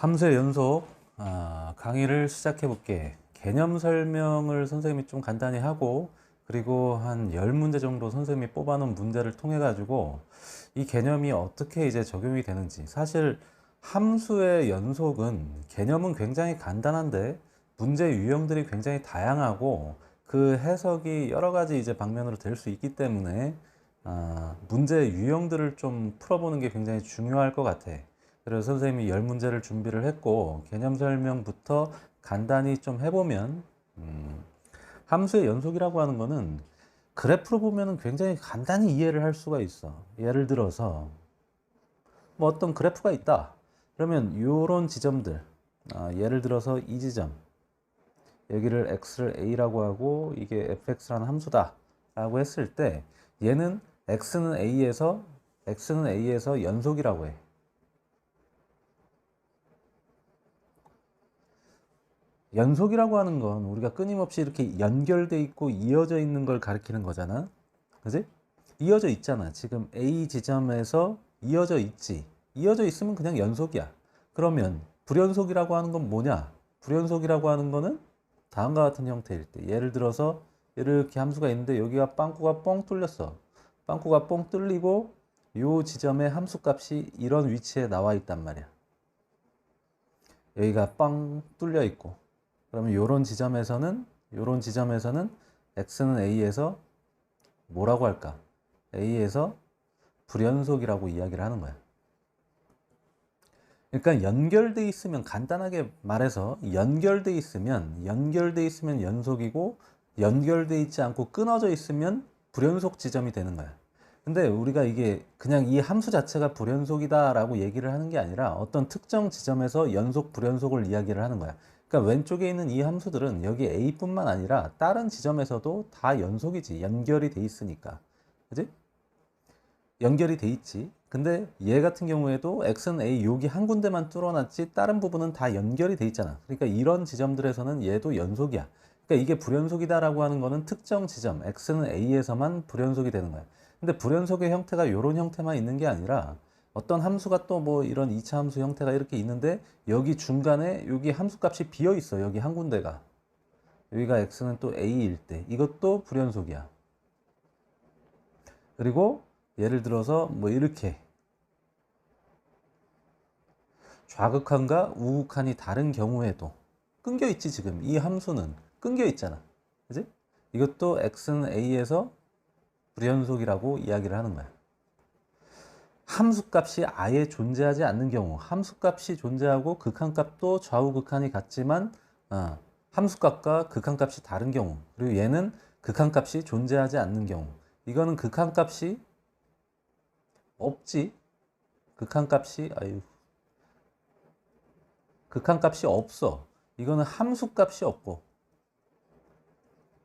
함수의 연속 강의를 시작해 볼게. 개념 설명을 선생님이 좀 간단히 하고, 그리고 한 10문제 정도 선생님이 뽑아놓은 문제를 통해 가지고 이 개념이 어떻게 이제 적용이 되는지. 사실 함수의 연속은 개념은 굉장히 간단한데 문제 유형들이 굉장히 다양하고 그 해석이 여러 가지 이제 방면으로 될 수 있기 때문에 문제 유형들을 좀 풀어보는 게 굉장히 중요할 것 같아. 그래서 선생님이 10문제를 준비를 했고, 개념 설명부터 간단히 좀 해보면, 함수의 연속이라고 하는 거는 그래프로 보면은 굉장히 간단히 이해를 할 수가 있어. 예를 들어서, 뭐 어떤 그래프가 있다. 그러면 요런 지점들, 예를 들어서 이 지점, 여기를 x를 a라고 하고, 이게 fx라는 함수다. 라고 했을 때, 얘는 x는 a에서 연속이라고 해. 연속이라고 하는 건 우리가 끊임없이 이렇게 연결돼 있고 이어져 있는 걸 가리키는 거잖아. 그지? 이어져 있잖아. 지금 A 지점에서 이어져 있지. 이어져 있으면 그냥 연속이야. 그러면 불연속이라고 하는 건 뭐냐? 불연속이라고 하는 거는 다음과 같은 형태일 때. 예를 들어서 이렇게 함수가 있는데 여기가 빵꾸가 뻥 뚫렸어. 빵꾸가 뻥 뚫리고 요 지점에 함수 값이 이런 위치에 나와 있단 말이야. 여기가 빵 뚫려 있고. 그러면 요런 지점에서는 x는 a에서 뭐라고 할까? a에서 불연속이라고 이야기를 하는 거야. 그러니까 연결돼 있으면, 간단하게 말해서 연결돼 있으면 연속이고, 연결돼 있지 않고 끊어져 있으면 불연속 지점이 되는 거야. 근데 우리가 이게 그냥 이 함수 자체가 불연속이다 라고 얘기를 하는 게 아니라 어떤 특정 지점에서 연속 불연속을 이야기를 하는 거야. 그러니까 왼쪽에 있는 이 함수들은 여기 A뿐만 아니라 다른 지점에서도 다 연속이지. 연결이 돼 있으니까. 그지? 연결이 돼 있지. 근데 얘 같은 경우에도 x는 a 여기 한 군데만 뚫어놨지 다른 부분은 다 연결이 돼 있잖아. 그러니까 이런 지점들에서는 얘도 연속이야. 그러니까 이게 불연속이다라고 하는 거는 특정 지점 x는 a에서만 불연속이 되는 거야. 근데 불연속의 형태가 이런 형태만 있는 게 아니라 어떤 함수가 또 뭐 이런 2차 함수 형태가 이렇게 있는데 여기 중간에 여기 함수 값이 비어 있어. 여기 한 군데가. 여기가 x는 또 a일 때 이것도 불연속이야. 그리고 예를 들어서 뭐 이렇게 좌극한과 우극한이 다른 경우에도 끊겨 있지. 지금 이 함수는 끊겨 있잖아. 그지? 이것도 x는 a에서 불연속이라고 이야기를 하는 거야. 함수값이 아예 존재하지 않는 경우, 함수값이 존재하고 극한값도 좌우극한이 같지만 함수값과 극한값이 다른 경우, 그리고 얘는 극한값이 존재하지 않는 경우, 이거는 극한값이 없지. 극한값이 없어. 이거는 함수값이 없고,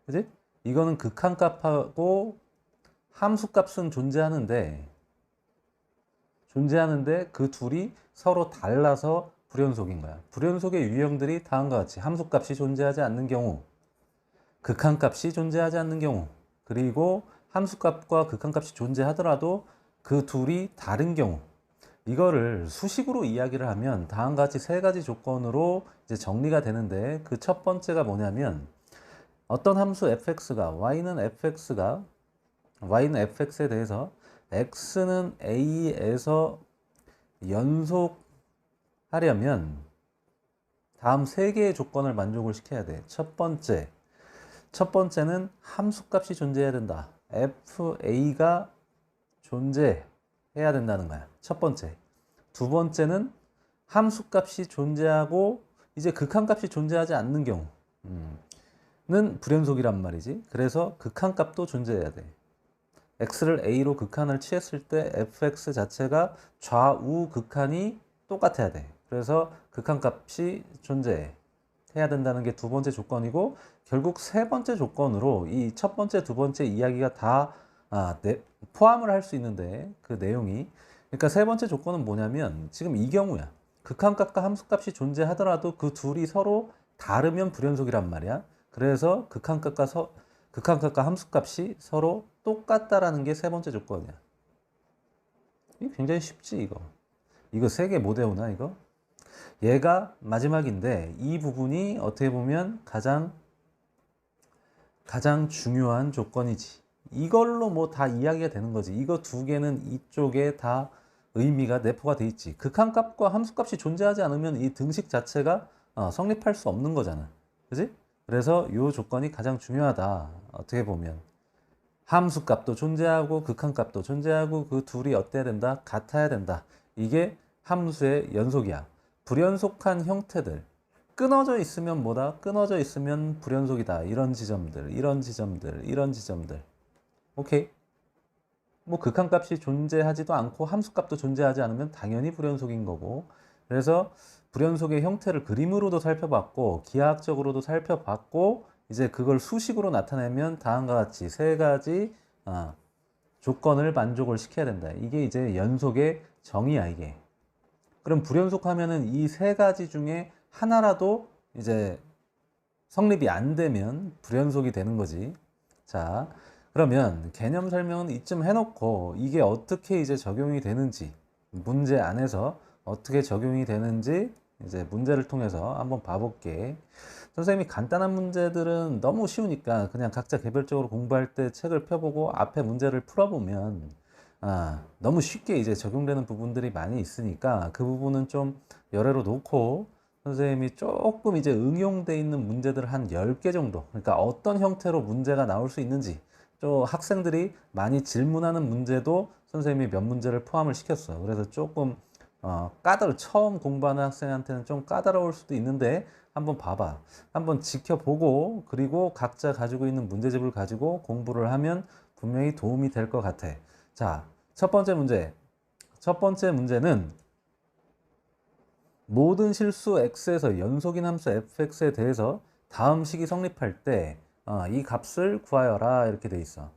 그지? 이거는 극한값하고 함수값은 존재하는데 그 둘이 서로 달라서 불연속인 거야. 불연속의 유형들이 다음과 같이 함수값이 존재하지 않는 경우, 극한값이 존재하지 않는 경우, 그리고 함수값과 극한값이 존재하더라도 그 둘이 다른 경우. 이거를 수식으로 이야기를 하면 다음과 같이 세 가지 조건으로 이제 정리가 되는데, 그 첫 번째가 뭐냐면 어떤 함수 y는 fx에 대해서 x는 a에서 연속하려면 다음 세 개의 조건을 만족을 시켜야 돼. 첫 번째는 함수값이 존재해야 된다. fa가 존재해야 된다는 거야. 첫 번째. 두 번째는 함수값이 존재하고 이제 극한값이 존재하지 않는 경우는 불연속이란 말이지. 그래서 극한값도 존재해야 돼. x를 a로 극한을 취했을 때 fx 자체가 좌우 극한이 똑같아야 돼. 그래서 극한값이 존재해야 된다는 게 두 번째 조건이고, 결국 세 번째 조건으로 이 첫 번째, 두 번째 이야기가 다 포함을 할 수 있는데, 그 내용이, 그러니까 세 번째 조건은 뭐냐면 지금 이 경우야. 극한값과 함수값이 존재하더라도 그 둘이 서로 다르면 불연속이란 말이야. 그래서 극한값과 함수값이 서로 똑같다라는 게 세 번째 조건이야. 이게 굉장히 쉽지. 이거 세 개 못 외우나 이거? 얘가 마지막인데 이 부분이 어떻게 보면 가장 중요한 조건이지. 이걸로 뭐 다 이야기가 되는 거지. 이거 두 개는 이쪽에 다 의미가 내포가 돼 있지. 극한값과 함수값이 존재하지 않으면 이 등식 자체가 성립할 수 없는 거잖아. 그지? 그래서 이 조건이 가장 중요하다. 어떻게 보면 함수값도 존재하고 극한값도 존재하고 그 둘이 어때야 된다? 같아야 된다. 이게 함수의 연속이야. 불연속한 형태들, 끊어져 있으면 뭐다? 끊어져 있으면 불연속이다. 이런 지점들, 이런 지점들, 이런 지점들. 오케이? 뭐 극한값이 존재하지도 않고 함수값도 존재하지 않으면 당연히 불연속인 거고. 그래서 불연속의 형태를 그림으로도 살펴봤고 기하학적으로도 살펴봤고 이제 그걸 수식으로 나타내면 다음과 같이 세 가지 조건을 만족을 시켜야 된다. 이게 이제 연속의 정의야, 이게. 그럼 불연속하면은 이 세 가지 중에 하나라도 이제 성립이 안 되면 불연속이 되는 거지. 자, 그러면 개념 설명은 이쯤 해놓고 이게 어떻게 이제 적용이 되는지, 문제 안에서 어떻게 적용이 되는지 이제 문제를 통해서 한번 봐볼게. 선생님이 간단한 문제들은 너무 쉬우니까 그냥 각자 개별적으로 공부할 때 책을 펴보고 앞에 문제를 풀어보면 너무 쉽게 이제 적용되는 부분들이 많이 있으니까 그 부분은 좀 열애로 놓고 선생님이 조금 이제 응용돼 있는 문제들 한 10개 정도, 그러니까 어떤 형태로 문제가 나올 수 있는지, 또 학생들이 많이 질문하는 문제도 선생님이 몇 문제를 포함을 시켰어. 그래서 조금 처음 공부하는 학생한테는 좀 까다로울 수도 있는데 한번 봐봐. 한번 지켜보고 그리고 각자 가지고 있는 문제집을 가지고 공부를 하면 분명히 도움이 될 것 같아. 자, 첫 번째 문제. 첫 번째 문제는 모든 실수 x에서 연속인 함수 fx에 대해서 다음 식이 성립할 때 이 값을 구하여라 이렇게 돼 있어.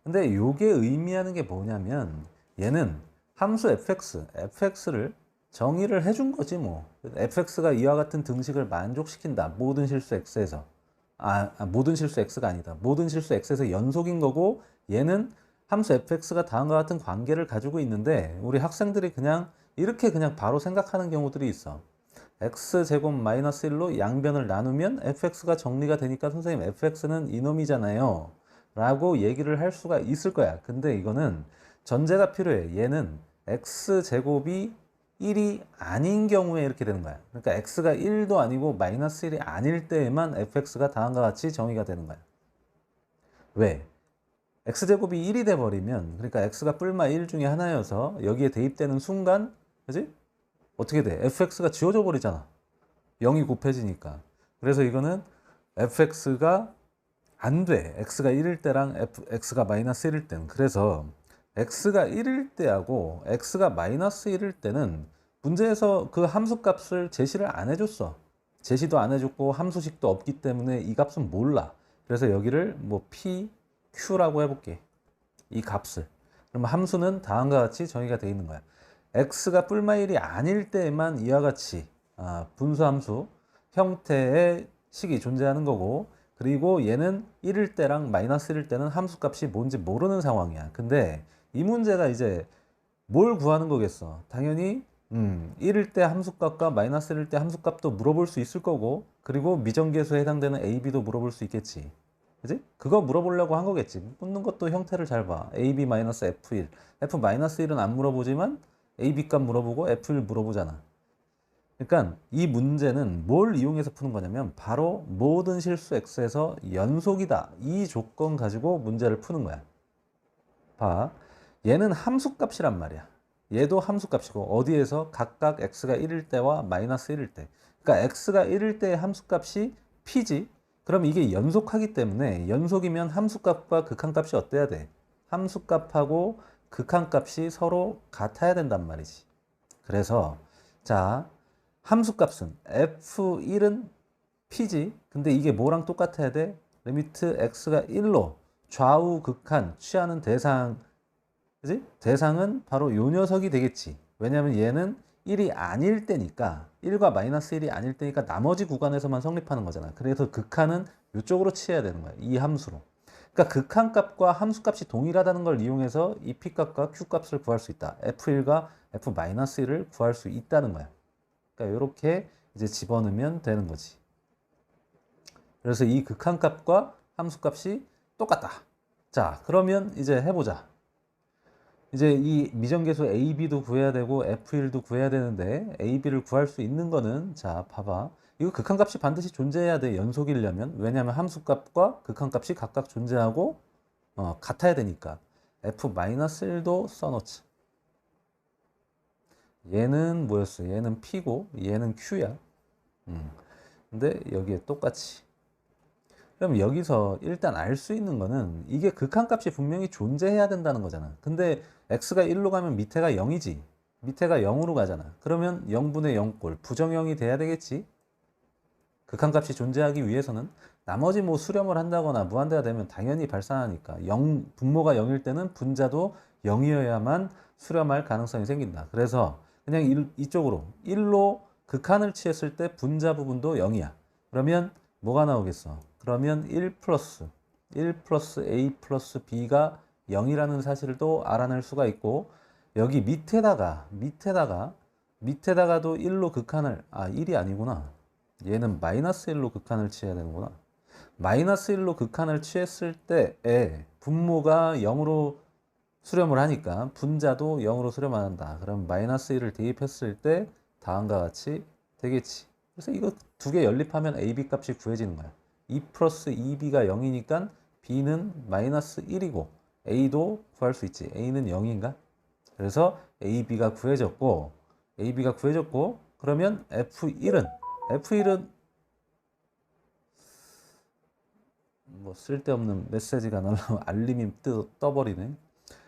근데 이게 의미하는 게 뭐냐면 얘는 함수 fx를 정의를 해준 거지 뭐. fx가 이와 같은 등식을 만족시킨다. 모든 실수 x에서. 모든 실수 x가 아니다. 모든 실수 x에서 연속인 거고 얘는 함수 fx가 다음과 같은 관계를 가지고 있는데 우리 학생들이 그냥 이렇게 그냥 바로 생각하는 경우들이 있어. x제곱 마이너스 1로 양변을 나누면 fx가 정리가 되니까 선생님 fx는 이놈이잖아요 라고 얘기를 할 수가 있을 거야. 근데 이거는 전제가 필요해. 얘는 x제곱이 1이 아닌 경우에 이렇게 되는 거야. 그러니까 x가 1도 아니고 마이너스 1이 아닐 때에만 fx가 다음과 같이 정의가 되는 거야. 왜? x제곱이 1이 돼버리면, 그러니까 x가 뿔마 1 중에 하나여서 여기에 대입되는 순간, 그지? 어떻게 돼? fx가 지워져 버리잖아. 0이 곱해지니까. 그래서 이거는 fx가 안 돼. x가 1일 때랑 x가 마이너스 1일 때는. 그래서 x가 1일 때하고 x가 마이너스 1일 때는 문제에서 그 함수값을 제시를 안 해줬어. 제시도 안 해줬고 함수식도 없기 때문에 이 값은 몰라. 그래서 여기를 뭐 p, q라고 해볼게. 이 값을. 그러면 함수는 다음과 같이 정의가 되어 있는 거야. x가 뿔마 1이 아닐 때에만 이와 같이 분수함수 형태의 식이 존재하는 거고, 그리고 얘는 1일 때랑 마이너스 1일 때는 함수값이 뭔지 모르는 상황이야. 근데 이 문제가 이제 뭘 구하는 거겠어? 당연히 1일 때 함수값과 마이너스 1일 때 함수값도 물어볼 수 있을 거고, 그리고 미정계수에 해당되는 a, b도 물어볼 수 있겠지. 그지? 그거 물어보려고 한 거겠지. 묻는 것도 형태를 잘 봐. a, b 마이너스 f1. f-1은 안 물어보지만 a, b 값 물어보고 f1 물어보잖아. 그러니까 이 문제는 뭘 이용해서 푸는 거냐면 바로 모든 실수 x에서 연속이다. 이 조건 가지고 문제를 푸는 거야. 봐. 얘는 함수값이란 말이야. 얘도 함수값이고 어디에서 각각 x가 1일 때와 마이너스 1일 때. 그러니까 x가 1일 때의 함수값이 p지. 그럼 이게 연속하기 때문에 연속이면 함수값과 극한값이 어때야 돼? 함수값하고 극한값이 서로 같아야 된단 말이지. 그래서 자, 함수값은 f1은 p지. 근데 이게 뭐랑 똑같아야 돼? 리미트 x가 1로 좌우 극한 취하는 대상, 그지? 대상은 바로 요 녀석이 되겠지. 왜냐면 얘는 1이 아닐 때니까, 1과 마이너스 1이 아닐 때니까 나머지 구간에서만 성립하는 거잖아. 그래서 극한은 이쪽으로 취해야 되는 거야. 이 함수로. 그러니까 극한값과 함수값이 동일하다는 걸 이용해서 이 p값과 q값을 구할 수 있다. f1과 f-1을 구할 수 있다는 거야. 그러니까 이렇게 이제 집어넣으면 되는 거지. 그래서 이 극한값과 함수값이 똑같다. 자, 그러면 이제 해보자. 이제 이 미정계수 AB도 구해야 되고 F1도 구해야 되는데 AB를 구할 수 있는 거는 자, 봐봐. 이거 극한값이 반드시 존재해야 돼. 연속이려면. 왜냐하면 함수값과 극한값이 각각 존재하고 같아야 되니까. F-1도 써놓자. 얘는 뭐였어? 얘는 P고 얘는 Q야. 근데 여기에 똑같이. 그럼 여기서 일단 알 수 있는 거는 이게 극한값이 분명히 존재해야 된다는 거잖아. 근데 x가 1로 가면 밑에가 0이지. 밑에가 0으로 가잖아. 그러면 0분의 0꼴 부정형이 돼야 되겠지. 극한값이 존재하기 위해서는 나머지 뭐 수렴을 한다거나 무한대가 되면 당연히 발생하니까 분모가 0일 때는 분자도 0이어야만 수렴할 가능성이 생긴다. 그래서 그냥 이쪽으로 1로 극한을 취했을 때 분자 부분도 0이야. 그러면 뭐가 나오겠어? 그러면 1 플러스 A 플러스 B가 0이라는 사실을 또 알아낼 수가 있고, 여기 밑에다가도 1로 극한을 1이 아니구나. 얘는 마이너스 1로 극한을 취해야 되는구나. 마이너스 1로 극한을 취했을 때에 분모가 0으로 수렴을 하니까 분자도 0으로 수렴한다. 그럼 마이너스 1을 대입했을 때 다음과 같이 되겠지. 그래서 이거 두 개 연립하면 AB 값이 구해지는 거야. 2 플러스 2B가 0이니까 B는 마이너스 1이고 A도 구할 수 있지. A는 0인가? 그래서 AB가 구해졌고 그러면 F1은 뭐 쓸데없는 메시지가 날라오면 알림이 떠버리네.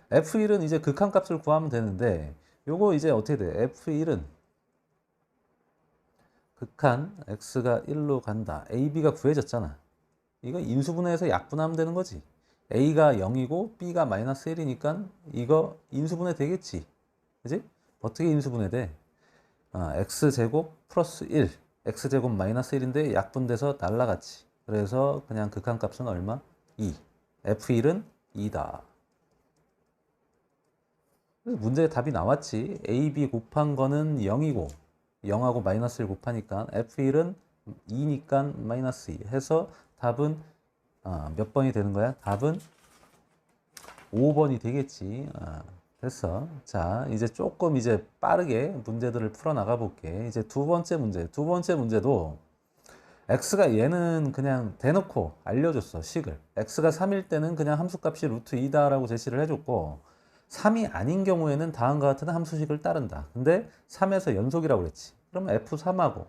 F1은 이제 극한값을 구하면 되는데 요거 이제 어떻게 돼? F1은 극한 x가 1로 간다. AB가 구해졌잖아. 이거 인수분해해서 약분하면 되는 거지. A가 0이고 B가 마이너스 1이니까 이거 인수분해 되겠지. 그지? 어떻게 인수분해 돼? x제곱 플러스 1, x제곱 마이너스 1인데 약분돼서 날라갔지. 그래서 그냥 극한값은 얼마? 2. F1은 2다. 문제의 답이 나왔지. AB 곱한 거는 0이고 0하고 마이너스 1 곱하니까 F1은 2니까 마이너스 2 해서 답은 몇 번이 되는 거야? 답은 5번이 되겠지. 됐어. 자, 이제 조금 이제 빠르게 문제들을 풀어 나가 볼게. 이제 두 번째 문제도 x가 얘는 그냥 대놓고 알려줬어. 식을. x가 3일 때는 그냥 함수값이 루트 2다라고 제시를 해줬고 3이 아닌 경우에는 다음과 같은 함수식을 따른다. 근데 3에서 연속이라고 그랬지. 그러면 F3하고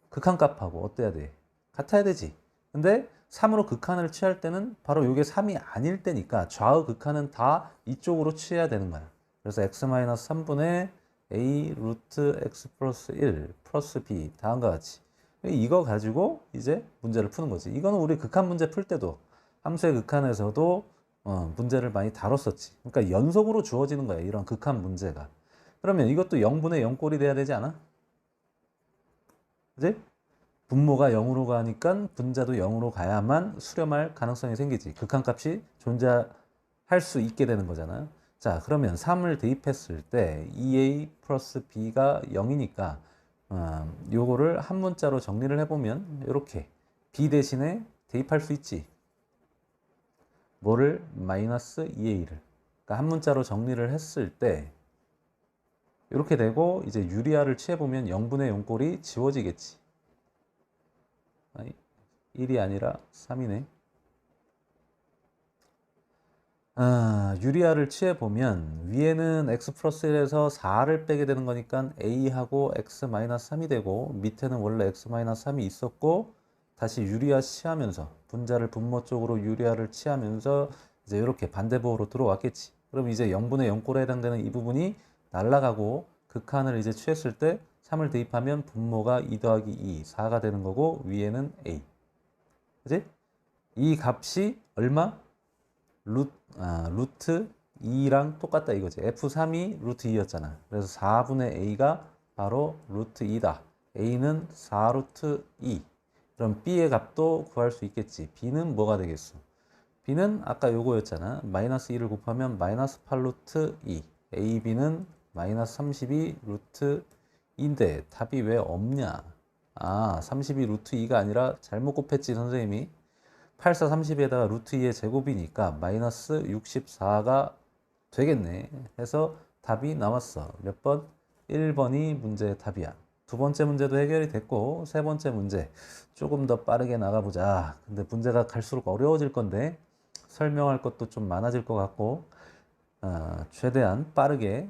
극한값하고 어때야 돼? 같아야 되지. 근데 3으로 극한을 취할 때는 바로 이게 3이 아닐 때니까 좌우 극한은 다 이쪽으로 취해야 되는 거야. 그래서 x-3분의 a 루트 x 플러스 1 플러스 b 다음과 같이. 이거 가지고 이제 문제를 푸는 거지. 이거는 우리 극한 문제 풀 때도 함수의 극한에서도 문제를 많이 다뤘었지. 그러니까 연속으로 주어지는 거야. 이런 극한 문제가. 그러면 이것도 0분의 0꼴이 돼야 되지 않아? 그지? 분모가 0으로 가니까 분자도 0으로 가야만 수렴할 가능성이 생기지. 극한값이 존재할 수 있게 되는 거잖아. 자, 그러면 3을 대입했을 때 2a 플러스 b가 0이니까 요거를 한 문자로 정리를 해보면 이렇게 b 대신에 대입할 수 있지. 뭐를? 마이너스 2a를. 그러니까 한 문자로 정리를 했을 때 이렇게 되고 이제 유리화를 취해보면 0분의 0꼴이 지워지겠지. 1이 아니라 3이네. 유리화를 취해보면 위에는 x 플러스 1에서 4를 빼게 되는 거니까 a하고 x 마이너스 3이 되고 밑에는 원래 x 마이너스 3이 있었고 다시 유리화 취하면서 분자를 분모 쪽으로 유리화를 취하면서 이제 이렇게 반대부호로 들어왔겠지. 그럼 이제 0분의 0꼴에 해당되는 이 부분이 날아가고 극한을 이제 취했을 때 3을 대입하면 분모가 2 더하기 2, 4가 되는 거고 위에는 a. 그지? 이 값이 얼마? 루트 2랑 똑같다 이거지. F3이 루트 2였잖아. 그래서 4분의 a가 바로 루트 2다. a는 4루트 2. 그럼 b의 값도 구할 수 있겠지. b는 뭐가 되겠어? b는 아까 요거였잖아. 마이너스 2를 곱하면 마이너스 8루트 2. ab는 마이너스 32 루트 2인데 답이 왜 없냐? 아, 32 루트 2가 아니라 잘못 곱했지, 선생님이. 84, 30에다가 루트 2의 제곱이니까 마이너스 64가 되겠네. 해서 답이 나왔어. 몇 번? 1번이 문제의 답이야. 두 번째 문제도 해결이 됐고, 세 번째 문제 조금 더 빠르게 나가보자. 근데 문제가 갈수록 어려워질 건데 설명할 것도 좀 많아질 것 같고, 최대한 빠르게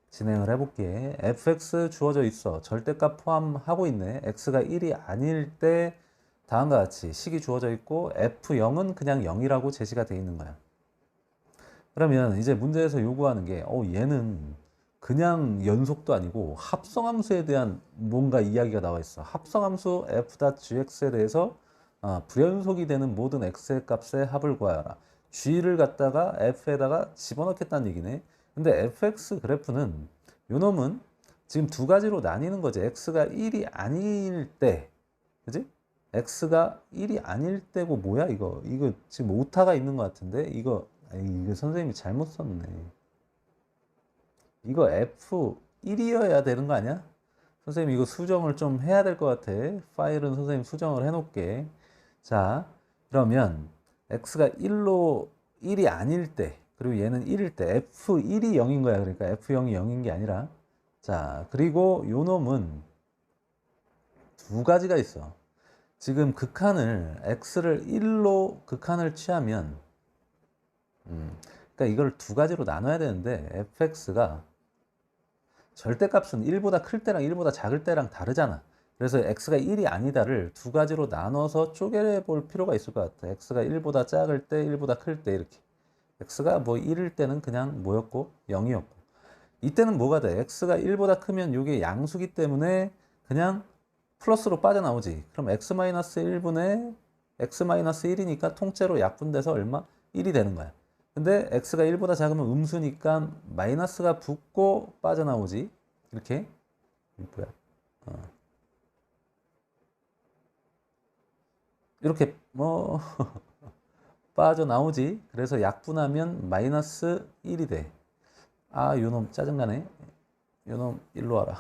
진행을 해볼게. fx 주어져 있어. 절대값 포함하고 있네. x가 1이 아닐 때 다음과 같이 식이 주어져 있고 f0은 그냥 0이라고 제시가 돼 있는 거야. 그러면 이제 문제에서 요구하는 게 얘는 그냥 연속도 아니고 합성함수에 대한 뭔가 이야기가 나와 있어. 합성함수 f.gx에 대해서 불연속이 되는 모든 x의 값의 합을 구하여라. g를 갖다가 f에다가 집어넣겠다는 얘기네. 근데 fx 그래프는 요놈은 지금 두 가지로 나뉘는 거지. x가 1이 아닐 때, 그지? x가 1이 아닐 때고 뭐야 이거 지금 오타가 있는 것 같은데 이거 선생님이 잘못 썼네. 이거 f1이어야 되는 거 아니야? 선생님 이거 수정을 좀 해야 될 것 같아. 파일은 선생님 수정을 해 놓을게. 자, 그러면 x가 1이 아닐 때, 그리고 얘는 1일 때 f1이 0인 거야. 그러니까 f0이 0인 게 아니라. 자, 그리고 요 놈은 두 가지가 있어. 지금 극한을 x를 1로 극한을 취하면 그러니까 이걸 두 가지로 나눠야 되는데 fx가 절대값은 1보다 클 때랑 1보다 작을 때랑 다르잖아. 그래서 x가 1이 아니다를 두 가지로 나눠서 쪼개려 볼 필요가 있을 것 같아. x가 1보다 작을 때, 1보다 클 때 이렇게. x가 뭐 1일 때는 그냥 뭐였고 0이었고. 이때는 뭐가 돼? x가 1보다 크면 이게 양수기 때문에 그냥 플러스로 빠져나오지. 그럼 x-1분의 x-1이니까 통째로 약분돼서 얼마? 1이 되는 거야. 근데 x가 1보다 작으면 음수니까 마이너스가 붙고 빠져나오지. 이렇게. 뭐야? 이렇게 뭐 빠져나오지. 그래서 약분하면 마이너스 1이 돼. 아, 요놈 짜증나네. 요놈 일로 와라.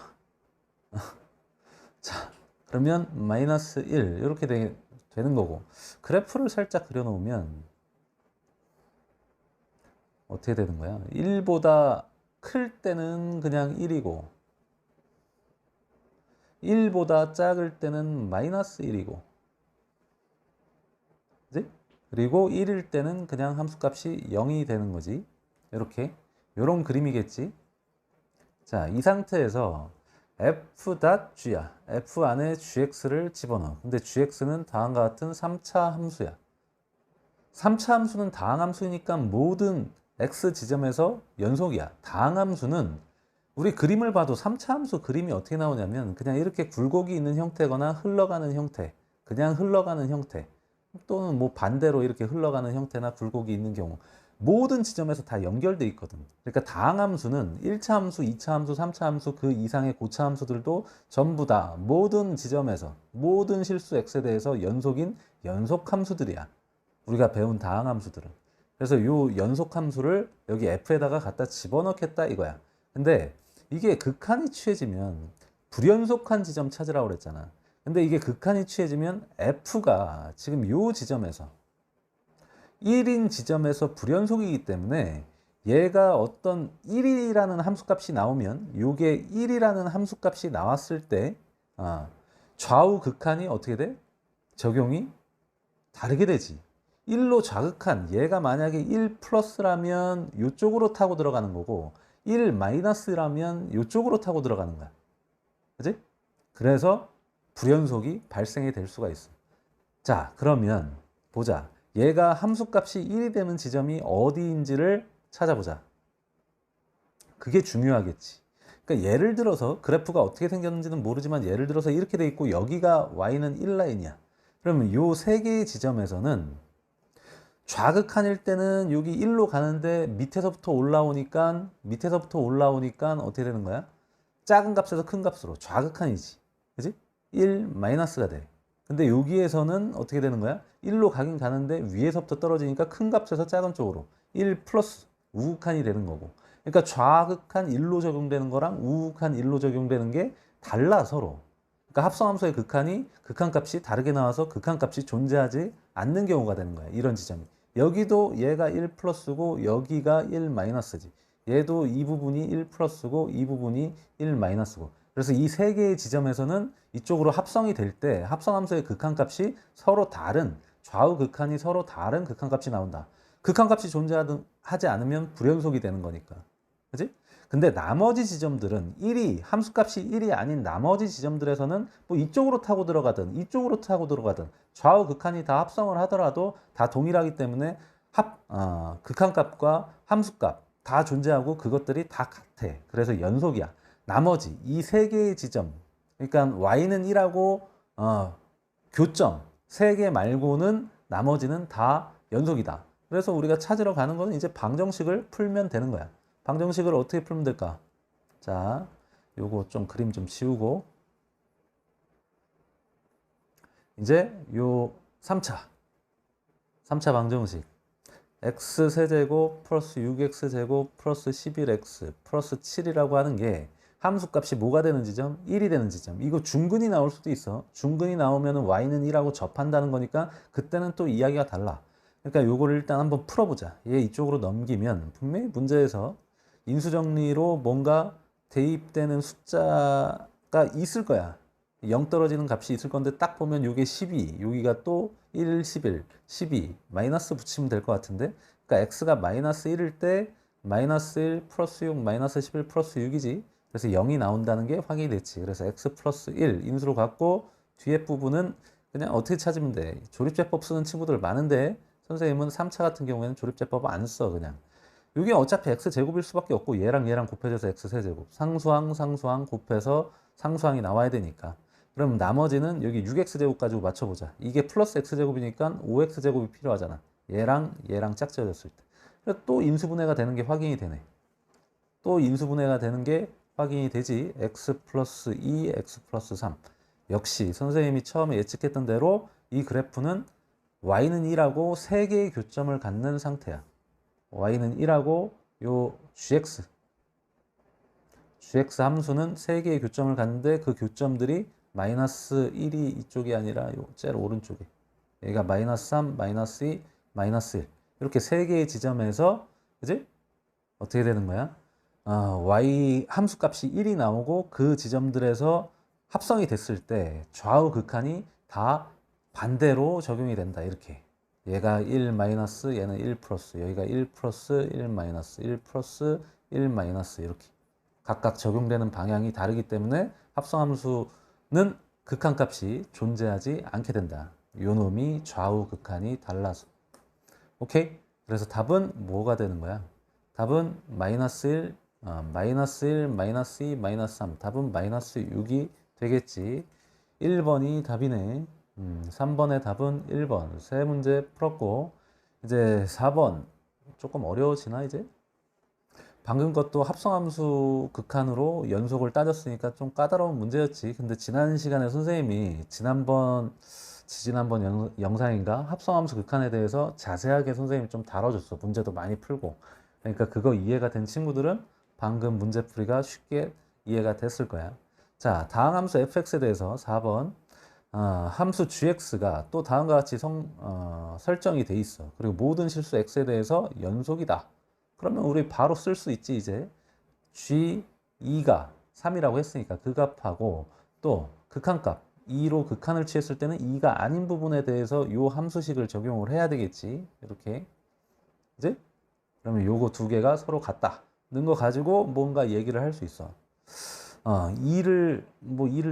자, 그러면 마이너스 1 이렇게 되는 거고, 그래프를 살짝 그려놓으면 어떻게 되는 거야? 1보다 클 때는 그냥 1이고 1보다 작을 때는 마이너스 1이고, 그지? 그리고 1일 때는 그냥 함수값이 0이 되는 거지. 이렇게 요런 그림이겠지. 자, 이 상태에서 f.g야. f 안에 gx를 집어넣어. 근데 gx는 다음과 같은 3차 함수야. 3차 함수는 다항함수니까 모든 x 지점에서 연속이야. 다항함수는 우리 그림을 봐도 3차 함수 그림이 어떻게 나오냐면 그냥 이렇게 굴곡이 있는 형태거나 흘러가는 형태, 그냥 흘러가는 형태, 또는 뭐 반대로 이렇게 흘러가는 형태나 굴곡이 있는 경우 모든 지점에서 다 연결돼 있거든. 그러니까 다항함수는 1차 함수, 2차 함수, 3차 함수 그 이상의 고차 함수들도 전부 다 모든 지점에서 모든 실수 x에 대해서 연속인 연속함수들이야. 우리가 배운 다항함수들은. 그래서 이 연속함수를 여기 f에다가 갖다 집어넣겠다 이거야. 근데 이게 극한이 취해지면 불연속한 지점 찾으라고 그랬잖아. 근데 이게 극한이 취해지면 f가 지금 이 지점에서 1인 지점에서 불연속이기 때문에 얘가 어떤 1이라는 함수값이 나오면 요게 1이라는 함수값이 나왔을 때 좌우 극한이 어떻게 돼? 적용이 다르게 되지. 1로 좌극한 얘가 만약에 1 플러스라면 이쪽으로 타고 들어가는 거고 1 마이너스라면 이쪽으로 타고 들어가는 거야. 그지? 그래서 불연속이 발생이 될 수가 있어. 자, 그러면 보자. 얘가 함수값이 1이 되는 지점이 어디인지를 찾아보자. 그게 중요하겠지. 그러니까 예를 들어서 그래프가 어떻게 생겼는지는 모르지만 예를 들어서 이렇게 돼 있고 여기가 y는 1라인이야. 그러면 요 세 개의 지점에서는 좌극한일 때는 여기 1로 가는데 밑에서부터 올라오니까 어떻게 되는 거야? 작은 값에서 큰 값으로 좌극한이지. 그지? 1 마이너스가 돼. 근데 여기에서는 어떻게 되는 거야? 1로 가긴 가는데 위에서부터 떨어지니까 큰 값에서 작은 쪽으로 1 플러스 우극한이 되는 거고, 그러니까 좌극한 1로 적용되는 거랑 우극한 1로 적용되는 게 달라 서로. 그러니까 합성함수의 극한이 극한값이 다르게 나와서 극한값이 존재하지 않는 경우가 되는 거야. 이런 지점이. 여기도 얘가 1 플러스고 여기가 1 마이너스지. 얘도 이 부분이 1 플러스고 이 부분이 1 마이너스고. 그래서 이 세 개의 지점에서는 이쪽으로 합성이 될 때 합성함수의 극한값이 서로 다른 좌우 극한이 서로 다른 극한값이 나온다. 극한값이 존재하지 않으면 불연속이 되는 거니까. 그지? 근데 나머지 지점들은 1이 함수값이 1이 아닌 나머지 지점들에서는 뭐 이쪽으로 타고 들어가든 이쪽으로 타고 들어가든 좌우 극한이 다 합성을 하더라도 다 동일하기 때문에 극한값과 함수값 다 존재하고 그것들이 다 같아. 그래서 연속이야. 나머지 이 세 개의 지점, 그러니까 y는 1하고 교점 세 개 말고는 나머지는 다 연속이다. 그래서 우리가 찾으러 가는 거는 이제 방정식을 풀면 되는 거야. 방정식을 어떻게 풀면 될까? 자, 요거 좀 그림 좀 치우고 이제 요 3차 방정식 x 세제곱 플러스 6x 제곱 플러스 11x 플러스 7이라고 하는 게 함수값이 뭐가 되는 지점? 1이 되는 지점. 이거 중근이 나올 수도 있어. 중근이 나오면 y는 1하고 접한다는 거니까 그때는 또 이야기가 달라. 그러니까 요거를 일단 한번 풀어보자. 얘 이쪽으로 넘기면 분명히 문제에서 인수정리로 뭔가 대입되는 숫자가 있을 거야. 0 떨어지는 값이 있을 건데 딱 보면 요게 12, 여기가 또 1, 11, 12 마이너스 붙이면 될 것 같은데 그러니까 x가 마이너스 1일 때 마이너스 1 플러스 6 마이너스 11 플러스 6이지. 그래서 0이 나온다는 게 확인이 됐지. 그래서 x 플러스 1 인수로 갖고 뒤에 부분은 그냥 어떻게 찾으면 돼. 조립제법 쓰는 친구들 많은데 선생님은 3차 같은 경우에는 조립제법 안 써. 그냥 이게 어차피 x제곱일 수밖에 없고 얘랑 곱해져서 x세제곱 상수항 곱해서 상수항이 나와야 되니까 그럼 나머지는 여기 6x제곱 가지고 맞춰보자. 이게 플러스 x제곱이니까 5x제곱이 필요하잖아. 얘랑 짝지어졌을 때. 그래서 또 인수분해가 되는 게 확인이 되네. 또 인수분해가 되는 게 확인이 되지. x 플러스 2, x 플러스 3. 역시 선생님이 처음에 예측했던 대로 이 그래프는 y는 1하고 3개의 교점을 갖는 상태야. y는 1하고 요 gx 함수는 3개의 교점을 갖는데 그 교점들이 마이너스 1이 이쪽이 아니라 요 제일 오른쪽에 여기가 마이너스 3, 마이너스 2, 마이너스 1 이렇게 3개의 지점에서 그지? 어떻게 되는 거야? y 함수값이 1이 나오고 그 지점들에서 합성이 됐을 때 좌우 극한이 다 반대로 적용이 된다. 이렇게 얘가 1 마이너스 얘는 1 플러스 여기가 1 플러스 1 마이너스 1 플러스 1 마이너스 이렇게 각각 적용되는 방향이 다르기 때문에 합성함수는 극한값이 존재하지 않게 된다. 요 놈이 좌우 극한이 달라서. 오케이? 그래서 답은 뭐가 되는 거야? 답은 마이너스 1, 마이너스 1, 마이너스 2, 마이너스 3. 답은 마이너스 6이 되겠지. 1번이 답이네. 3번의 답은 1번. 세 문제 풀었고 이제 4번 조금 어려워지나 이제? 방금 것도 합성함수 극한으로 연속을 따졌으니까 좀 까다로운 문제였지. 근데 지난 시간에 선생님이 지난번 영상인가 합성함수 극한에 대해서 자세하게 선생님이 좀 다뤄줬어. 문제도 많이 풀고. 그러니까 그거 이해가 된 친구들은 방금 문제풀이가 쉽게 이해가 됐을 거야. 자, 다항함수 fx에 대해서 4번 함수 gx가 또 다음과 같이 설정이 돼 있어. 그리고 모든 실수 x에 대해서 연속이다. 그러면 우리 바로 쓸 수 있지 이제. g2가 3이라고 했으니까 그 값하고 또 극한값 2로 극한을 취했을 때는 2가 아닌 부분에 대해서 요 함수식을 적용을 해야 되겠지. 이렇게. 이제 그러면 요거 두 개가 서로 같다는 거 가지고 뭔가 얘기를 할 수 있어. 2를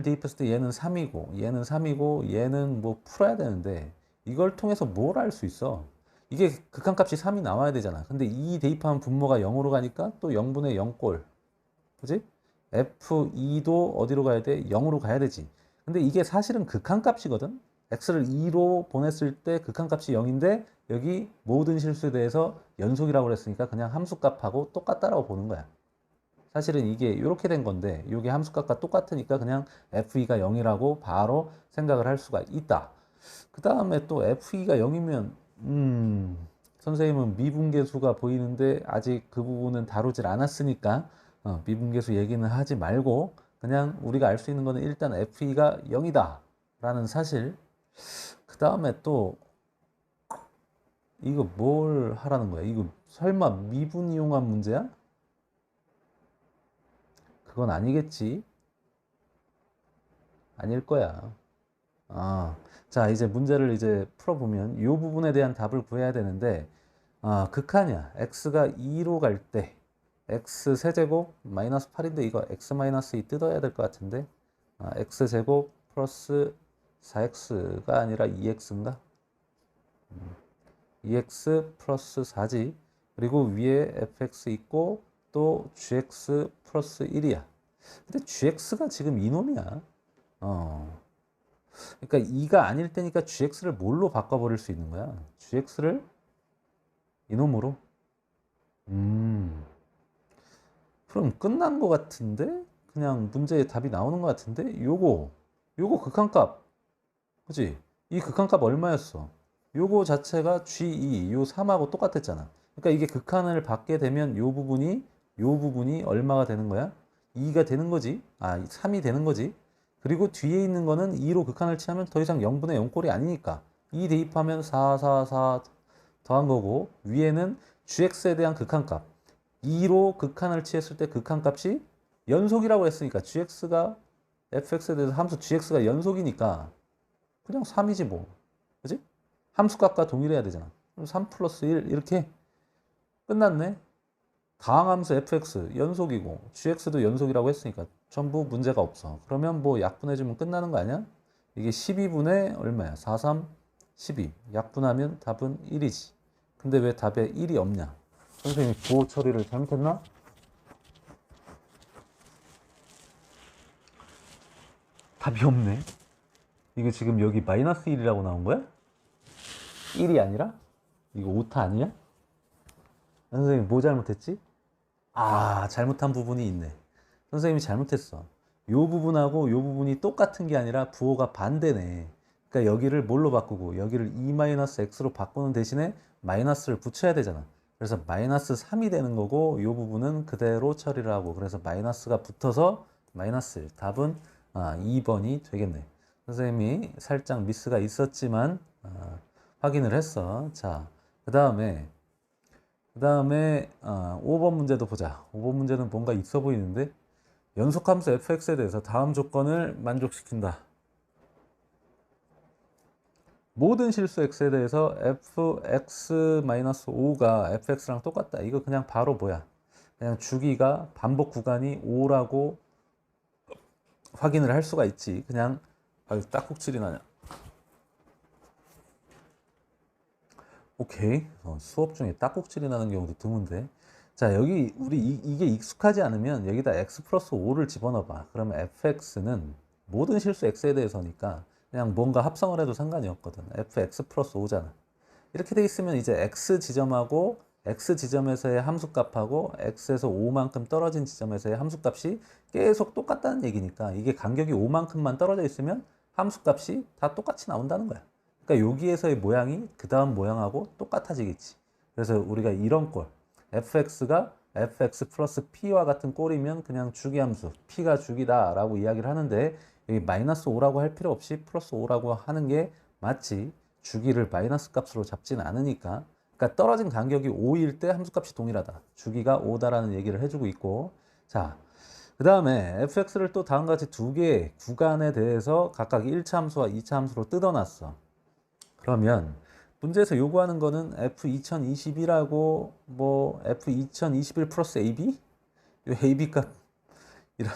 대입했을 때 얘는 3이고 얘는 뭐 풀어야 되는데 이걸 통해서 뭘 알 수 있어? 이게 극한값이 3이 나와야 되잖아. 근데 2 대입하면 분모가 0으로 가니까 또 0분의 0꼴. 그지? F2도 어디로 가야 돼? 0으로 가야 되지. 근데 이게 사실은 극한값이거든? x를 2로 보냈을 때 극한값이 0인데 여기 모든 실수에 대해서 연속이라고 그랬으니까 그냥 함수값하고 똑같다라고 보는 거야. 사실은 이게 이렇게 된 건데 이게 함수값과 똑같으니까 그냥 f2가 0이라고 바로 생각을 할 수가 있다. 그 다음에 또 f2가 0이면 선생님은 미분계수가 보이는데 아직 그 부분은 다루질 않았으니까 미분계수 얘기는 하지 말고 그냥 우리가 알 수 있는 거는 일단 FE가 0이다 라는 사실. 그 다음에 또 이거 뭘 하라는 거야? 이거 설마 미분 이용한 문제야? 그건 아니겠지. 아닐 거야. 자, 이제 문제를 이제 풀어보면 이 부분에 대한 답을 구해야 되는데, 극한이야. x가 2로 갈 때, x 세제곱 마이너스 8인데 이거 x 마이너스 2 뜯어야 될 것 같은데, x 제곱 플러스 4x가 아니라 2x인가? 2x 플러스 4지. 그리고 위에 fx 있고 또 gx 플러스 1이야. 근데 gx가 지금 이놈이야. 그러니까 2가 아닐 때니까 gx를 뭘로 바꿔버릴 수 있는 거야? gx를 이놈으로? 그럼 끝난 거 같은데? 그냥 문제에 답이 나오는 거 같은데? 요거 극한값. 그치? 이 극한값 얼마였어? 요거 자체가 G2, 요 3하고 똑같았잖아. 그러니까 이게 극한을 받게 되면 요 부분이 얼마가 되는 거야? 2가 되는 거지. 3이 되는 거지. 그리고 뒤에 있는 거는 2로 극한을 취하면 더 이상 0분의 0꼴이 아니니까 2 대입하면 4, 4, 4 더한 거고 위에는 gx에 대한 극한값 2로 극한을 취했을 때 극한값이 연속이라고 했으니까 gx가 fx에 대해서 함수 gx가 연속이니까 그냥 3이지 뭐. 그지? 함수값과 동일해야 되잖아. 그럼 3 플러스 1 이렇게 끝났네. 다항함수 fx 연속이고 gx도 연속이라고 했으니까 전부 문제가 없어. 그러면 뭐 약분해주면 끝나는 거 아니야? 이게 12분의 얼마야? 4, 3, 12. 약분하면 답은 1이지. 근데 왜 답에 1이 없냐? 선생님이 부호 처리를 잘못했나? 답이 없네. 이거 지금 여기 마이너스 1이라고 나온 거야? 1이 아니라? 이거 오타 아니야? 선생님 뭐 잘못했지? 잘못한 부분이 있네. 선생님이 잘못했어. 요 부분하고 요 부분이 똑같은 게 아니라 부호가 반대네. 그러니까 여기를 뭘로 바꾸고 여기를 2-x로 바꾸는 대신에 마이너스를 붙여야 되잖아. 그래서 마이너스 3이 되는 거고 요 부분은 그대로 처리를 하고 그래서 마이너스가 붙어서 마이너스 1. 답은 2번이 되겠네. 선생님이 살짝 미스가 있었지만 확인을 했어. 자, 그 다음에 5번 문제도 보자. 5번 문제는 뭔가 있어 보이는데 연속함수 fx에 대해서 다음 조건을 만족시킨다. 모든 실수 x에 대해서 fx-5가 fx랑 똑같다. 이거 그냥 바로 뭐야? 그냥 주기가 반복 구간이 5라고 확인을 할 수가 있지. 그냥 딱꼭질이 나냐. 오케이. 수업 중에 딱꼭질이 나는 경우도 드문데. 자, 여기 우리 이게 익숙하지 않으면 여기다 x 플러스 5를 집어넣어봐. 그러면 fx는 모든 실수 x에 대해서니까 그냥 뭔가 합성을 해도 상관이 없거든. fx 플러스 5잖아. 이렇게 돼 있으면 이제 x 지점하고 x 지점에서의 함수값하고 x에서 5만큼 떨어진 지점에서의 함수값이 계속 똑같다는 얘기니까 이게 간격이 5만큼만 떨어져 있으면 함수값이 다 똑같이 나온다는 거야. 그러니까 여기에서의 모양이 그 다음 모양하고 똑같아지겠지. 그래서 우리가 이런 꼴 fx가 fx 플러스 p와 같은 꼴이면 그냥 주기함수 p가 주기다 라고 이야기를 하는데 여기 마이너스 5라고 할 필요 없이 플러스 5라고 하는 게 맞지. 주기를 마이너스 값으로 잡지는 않으니까. 그러니까 떨어진 간격이 5일 때 함수값이 동일하다. 주기가 5다라는 얘기를 해주고 있고. 자, 그 다음에 fx를 또 다음과 같이 두 개의 구간에 대해서 각각 1차 함수와 2차 함수로 뜯어놨어. 그러면 문제에서 요구하는 거는 f2021하고 뭐 f2021 플러스 ab? 요 ab 값 이런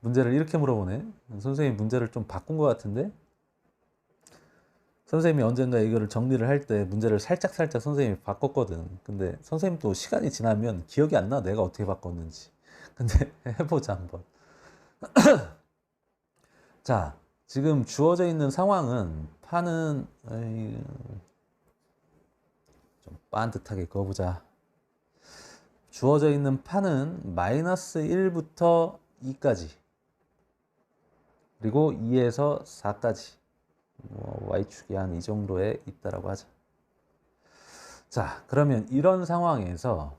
문제를 이렇게 물어보네. 선생님 문제를 좀 바꾼 것 같은데 선생님이 언젠가 이거를 정리를 할 때 문제를 살짝 선생님이 바꿨거든. 근데 선생님도 시간이 지나면 기억이 안 나. 내가 어떻게 바꿨는지. 근데 해보자 한번. 자, 지금 주어져 있는 상황은 판은 좀 빤듯하게 그어보자. 주어져 있는 판은 마이너스 1부터 2까지 그리고 2에서 4까지 Y축이 한 이 정도에 있다라고 하자. 자, 그러면 이런 상황에서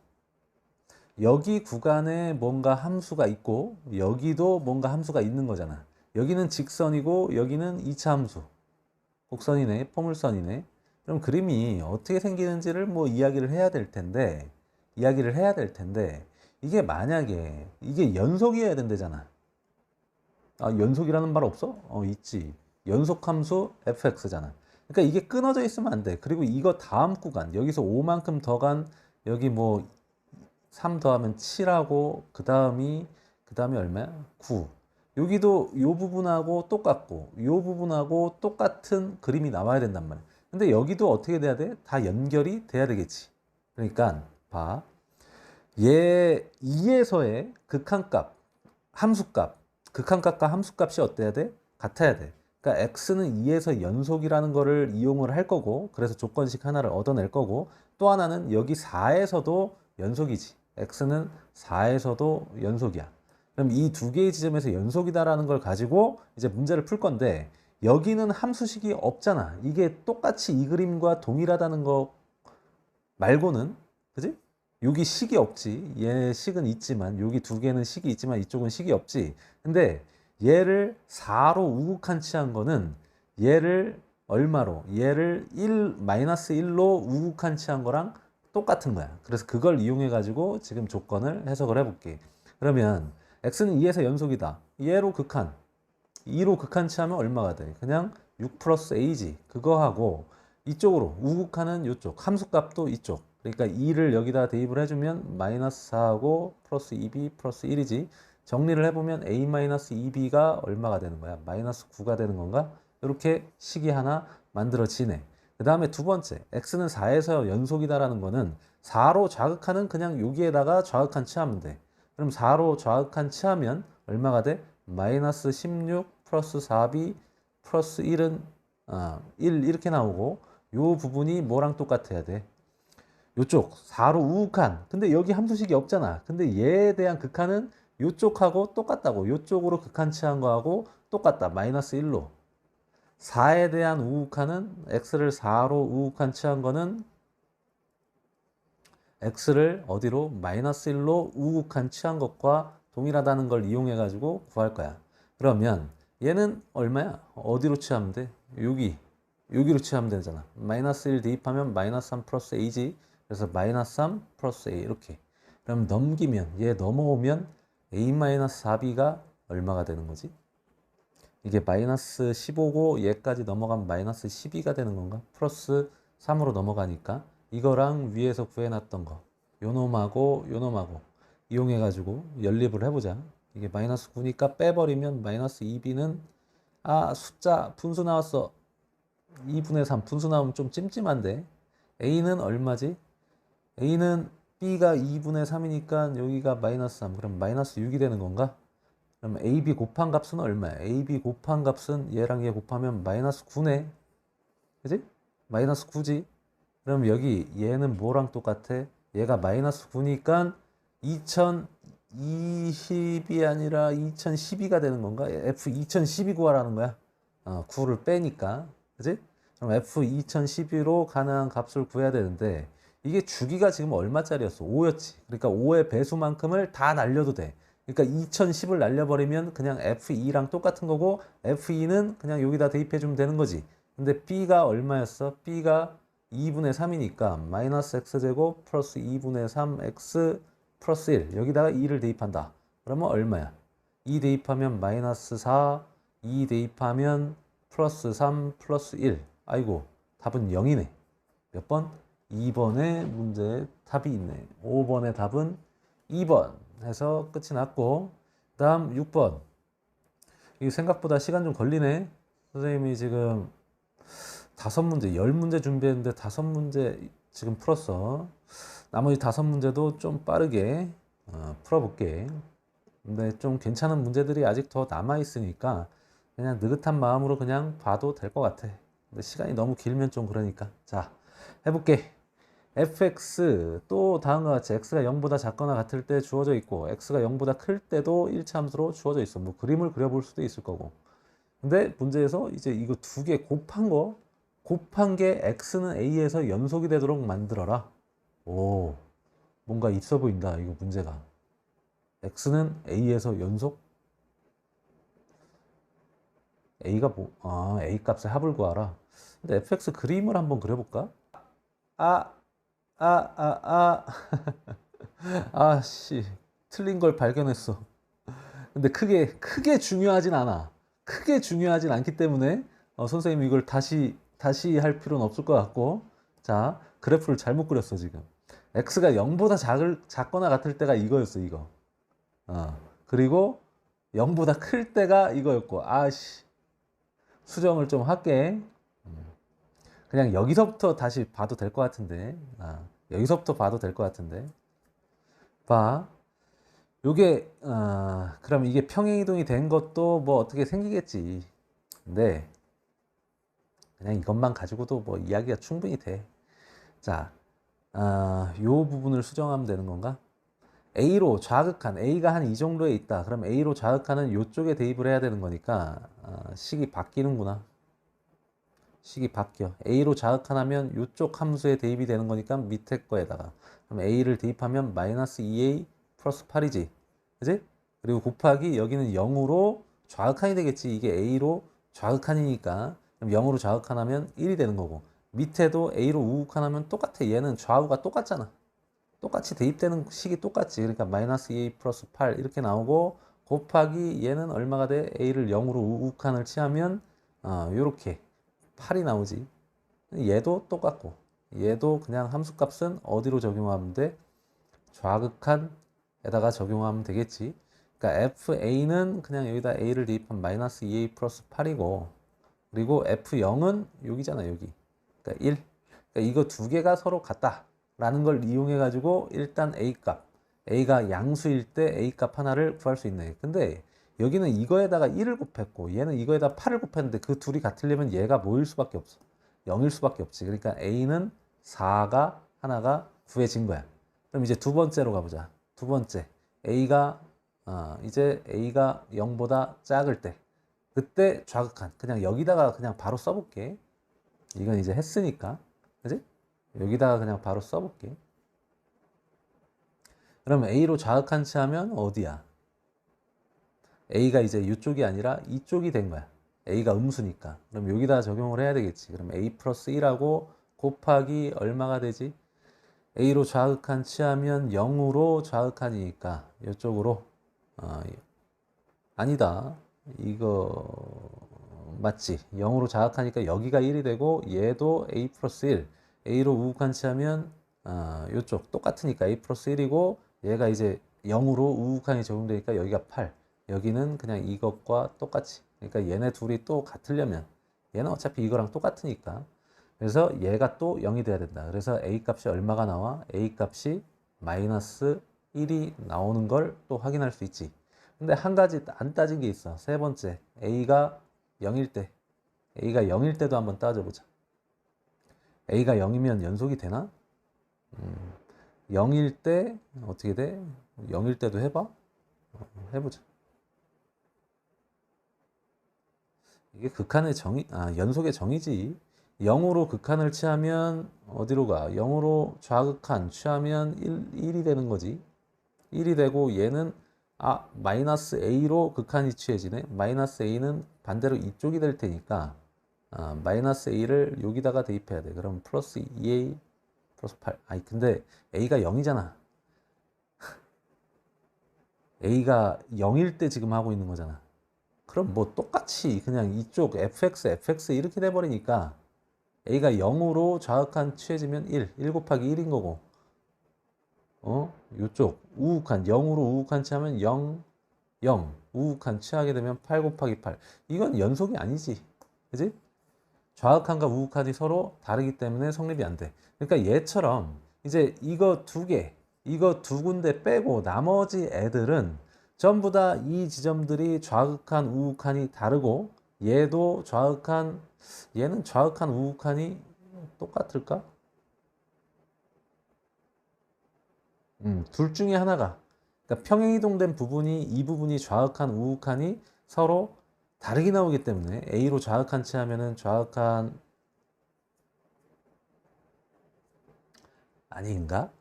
여기 구간에 뭔가 함수가 있고 여기도 뭔가 함수가 있는 거잖아. 여기는 직선이고 여기는 2차 함수. 곡선이네, 포물선이네. 그럼 그림이 어떻게 생기는지를 뭐 이야기를 해야 될 텐데, 이게 만약에 이게 연속이어야 된대잖아. 아, 연속이라는 말 없어? 있지. 연속함수 fx잖아. 그러니까 이게 끊어져 있으면 안 돼. 그리고 이거 다음 구간, 여기서 5만큼 더 간, 여기 뭐 3 더하면 7하고, 그 다음이 얼마야? 9. 여기도 요 부분하고 똑같고, 요 부분하고 똑같은 그림이 나와야 된단 말이야. 근데 여기도 어떻게 돼야 돼? 다 연결이 돼야 되겠지. 그러니까, 봐. 얘 2에서의 극한값, 함수값, 극한값과 함수값이 어때야 돼? 같아야 돼. 그러니까 x는 2에서 연속이라는 거를 이용을 할 거고, 그래서 조건식 하나를 얻어낼 거고, 또 하나는 여기 4에서도 연속이지. x는 4에서도 연속이야. 그럼 이 두 개의 지점에서 연속이다라는 걸 가지고 이제 문제를 풀 건데, 여기는 함수식이 없잖아. 이게 똑같이 이 그림과 동일하다는 거 말고는, 그지? 여기 식이 없지. 얘 식은 있지만, 여기 두 개는 식이 있지만 이쪽은 식이 없지. 근데 얘를 4로 우극한치한 거는 얘를 얼마로? 얘를 1, 마이너스 1로 우극한치한 거랑 똑같은 거야. 그래서 그걸 이용해 가지고 지금 조건을 해석을 해볼게. 그러면 x는 2에서 연속이다. 얘로 극한. 2로 극한치하면 얼마가 돼? 그냥 6 플러스 a지. 그거 하고 이쪽으로 우극하는 이쪽 함수값도 이쪽. 그러니까 2를 여기다 대입을 해주면 마이너스 4하고 플러스 2b 플러스 1이지. 정리를 해보면 a 마이너스 2b가 얼마가 되는 거야? 마이너스 9가 되는 건가? 이렇게 식이 하나 만들어지네. 그 다음에 두 번째, x는 4에서 연속이다라는 거는 4로 좌극하는 그냥 여기에다가 좌극한 치하면 돼. 그럼 4로 좌극한 치하면 얼마가 돼? 마이너스 16 플러스 4b 플러스 1은 1 이렇게 나오고 요 부분이 뭐랑 똑같아야 돼? 요쪽 4로 우극한. 근데 여기 함수식이 없잖아. 근데 얘에 대한 극한은 요쪽하고 똑같다고. 요쪽으로 극한 치한 거하고 똑같다. 마이너스 1로. 4에 대한 우극한은 x를 4로 우극한 치한 거는 x를 어디로? 마이너스 1로 우극한 치한 것과 동일하다는 걸 이용해 가지고 구할 거야. 그러면 얘는 얼마야? 어디로 취하면 돼? 여기로 취하면 되잖아. 마이너스 1 대입하면 마이너스 3 플러스 a지. 그래서 마이너스 3 플러스 a 이렇게. 그럼 넘기면 얘 넘어오면 a 마이너스 4b가 얼마가 되는 거지? 이게 마이너스 15고 얘까지 넘어가면 마이너스 12가 되는 건가? 플러스 3으로 넘어가니까 이거랑 위에서 구해놨던 거 요놈하고 요놈하고 이용해가지고 연립을 해보자. 이게 마이너스 9니까 빼버리면 마이너스 2b는 숫자 분수 나왔어. 2분의 3 분수 나오면 좀 찜찜한데 a는 얼마지? a는 b가 2분의 3이니까 여기가 마이너스 3 그럼 마이너스 6이 되는 건가? 그럼 AB 곱한 값은 얼마야? AB 곱한 값은 얘랑 얘 곱하면 마이너스 9네. 그지? 마이너스 9지? 그럼 여기 얘는 뭐랑 똑같아? 얘가 마이너스 9니까 2020이 아니라 2012가 되는 건가? F 2012 구하라는 거야. 9를 빼니까. 그지? 그럼 F 2012로 가능한 값을 구해야 되는데 이게 주기가 지금 얼마짜리였어? 5였지. 그러니까 5의 배수만큼을 다 날려도 돼. 그러니까 2010을 날려버리면 그냥 F2랑 똑같은 거고 F2는 그냥 여기다 대입해주면 되는 거지. 근데 B가 얼마였어? B가 2분의 3이니까 마이너스 X제곱 플러스 2분의 3X 플러스 1 여기다가 2를 대입한다. 그러면 얼마야? 2 대입하면 마이너스 4, 2 대입하면 플러스 3 플러스 1 아이고 답은 0이네. 몇 번? 2번의 문제에 답이 있네. 5번의 답은 2번 해서 끝이 났고 다음 6번 이게 생각보다 시간 좀 걸리네. 선생님이 지금 5문제 10문제 준비했는데 5문제 지금 풀었어. 나머지 5문제도 좀 빠르게 풀어볼게. 근데 좀 괜찮은 문제들이 아직 더 남아있으니까 그냥 느긋한 마음으로 그냥 봐도 될 것 같아. 근데 시간이 너무 길면 좀 그러니까 자 해볼게. fx 또 다음과 같이 x가 0보다 작거나 같을 때 주어져 있고 x가 0보다 클 때도 1차 함수로 주어져 있어. 뭐 그림을 그려볼 수도 있을 거고. 근데 문제에서 이제 이거 두 개 곱한 거 곱한 게 x는 a에서 연속이 되도록 만들어라. 오, 뭔가 있어 보인다. 이거 문제가. x는 a에서 연속? a가 뭐, a 값의 합을 구하라. 근데 fx 그림을 한번 그려볼까? 아, 아, 씨. 틀린 걸 발견했어. 근데 크게 중요하진 않아. 크게 중요하진 않기 때문에, 선생님 이걸 다시 할 필요는 없을 것 같고. 자, 그래프를 잘못 그렸어, 지금. x가 0보다 작거나 같을 때가 이거였어, 이거. 그리고 0보다 클 때가 이거였고, 수정을 좀 할게. 그냥 여기서부터 다시 봐도 될 것 같은데. 여기서부터 봐도 될 것 같은데. 봐. 요게, 그럼 이게 평행이동이 된 것도 뭐 어떻게 생기겠지. 근데, 그냥 이것만 가지고도 뭐 이야기가 충분히 돼. 자, 요 부분을 수정하면 되는 건가? A로 좌극한, A가 한 이 정도에 있다. 그럼 A로 좌극하는 요쪽에 대입을 해야 되는 거니까, 식이 바뀌는구나. 식이 바뀌어. A로 좌극하면 요쪽 함수에 대입이 되는 거니까 밑에 거에다가. 그럼 A를 대입하면 마이너스 2A 플러스 8이지. 그지? 그리고 곱하기 여기는 0으로 좌극한이 되겠지. 이게 A로 좌극한이니까. 그럼 0으로 좌극한하면 1이 되는 거고. 밑에도 A로 우극한하면 똑같아. 얘는 좌우가 똑같잖아. 똑같이 대입되는 식이 똑같지. 그러니까 마이너스 2A 플러스 8 이렇게 나오고 곱하기 얘는 얼마가 돼? A를 0으로 우극한을 취하면 요렇게 8이 나오지. 얘도 똑같고 얘도 그냥 함수값은 어디로 적용하면 돼? 좌극한에다가 적용하면 되겠지. 그러니까 FA는 그냥 여기다 A를 대입한 마이너스 2A 플러스 8이고 그리고 F0은 여기잖아 여기. 그러니까 1. 그러니까 이거 두 개가 서로 같다 라는 걸 이용해 가지고 일단 A값 A가 양수일 때 A값 하나를 구할 수 있네. 근데 여기는 이거에다가 1을 곱했고 얘는 이거에다 8을 곱했는데 그 둘이 같으려면 얘가 뭐일 수밖에 없어. 0일 수밖에 없지. 그러니까 A는 4가 하나가 구해진 거야. 그럼 이제 두 번째로 가보자. 두 번째 이제 A가 0보다 작을 때 그때 좌극한 그냥 여기다가 그냥 바로 써볼게. 이건 이제 했으니까 그지? 여기다가 그냥 바로 써볼게. 그러면 A로 좌극한 취하면 어디야? A가 이제 이쪽이 아니라 이쪽이 된 거야. A가 음수니까. 그럼 여기다 적용을 해야 되겠지. 그럼 A 플러스 1하고 곱하기 얼마가 되지? A로 좌극한 취하면 0으로 좌극한이니까 이쪽으로 아니다. 이거 맞지? 0으로 자극하니까 여기가 1이 되고 얘도 A 플러스 1 A로 우극한 취하면 이쪽 똑같으니까 A 플러스 1이고 얘가 이제 0으로 우극한이 적용되니까 여기가 8 여기는 그냥 이것과 똑같이 그러니까 얘네 둘이 또 같으려면 얘는 어차피 이거랑 똑같으니까 그래서 얘가 또 0이 돼야 된다. 그래서 A 값이 얼마가 나와? A 값이 마이너스 1이 나오는 걸 또 확인할 수 있지. 근데 한 가지 안 따진 게 있어. 세 번째, A가 0일 때. A가 0일 때도 한번 따져보자. A가 0이면 연속이 되나? 0일 때 어떻게 돼? 0일 때도 해봐. 해보자. 이게 극한의 정의, 연속의 정의지. 0으로 극한을 취하면 어디로 가? 0으로 좌극한 취하면 1이 되는 거지. 1이 되고 얘는 마이너스 A로 극한이 취해지네. 마이너스 A는 반대로 이쪽이 될 테니까 마이너스 A를 여기다가 대입해야 돼. 그럼 플러스 2A 플러스 8. 근데 A가 0이잖아. A가 0일 때 지금 하고 있는 거잖아. 그럼 뭐 똑같이 그냥 이쪽 fx 이렇게 돼버리니까 A가 0으로 좌극한 취해지면 1 곱하기 1인 거고 요쪽 우극한 0으로 우극한 취하면 0 우극한 취하게 되면 8 곱하기 8 이건 연속이 아니지 그지? 좌극한과 우극한이 서로 다르기 때문에 성립이 안 돼. 그러니까 얘처럼 이제 이거 두 군데 빼고 나머지 애들은 전부 다 이 지점들이 좌극한 우극한이 다르고 얘도 얘는 좌극한 우극한이 똑같을까? 둘 중에 하나가 그러니까 평행이동된 부분이 이 부분이 좌극한 우극한이 서로 다르게 나오기 때문에 A로 좌극한 취하면은 좌극한 아닌가?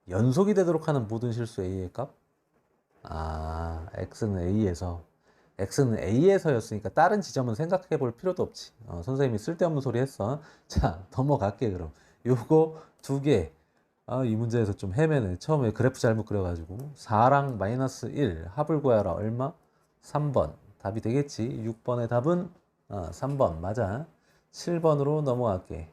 연속이 되도록 하는 모든 실수 A의 값? 아, X는 A에서였으니까 다른 지점은 생각해 볼 필요도 없지. 선생님이 쓸데없는 소리 했어. 자, 넘어갈게, 그럼. 요거 두 개. 이 문제에서 좀 헤매네. 처음에 그래프 잘못 그려가지고. 4랑 마이너스 1 합을 구하라. 얼마? 3번. 답이 되겠지. 6번의 답은 3번. 맞아. 7번으로 넘어갈게.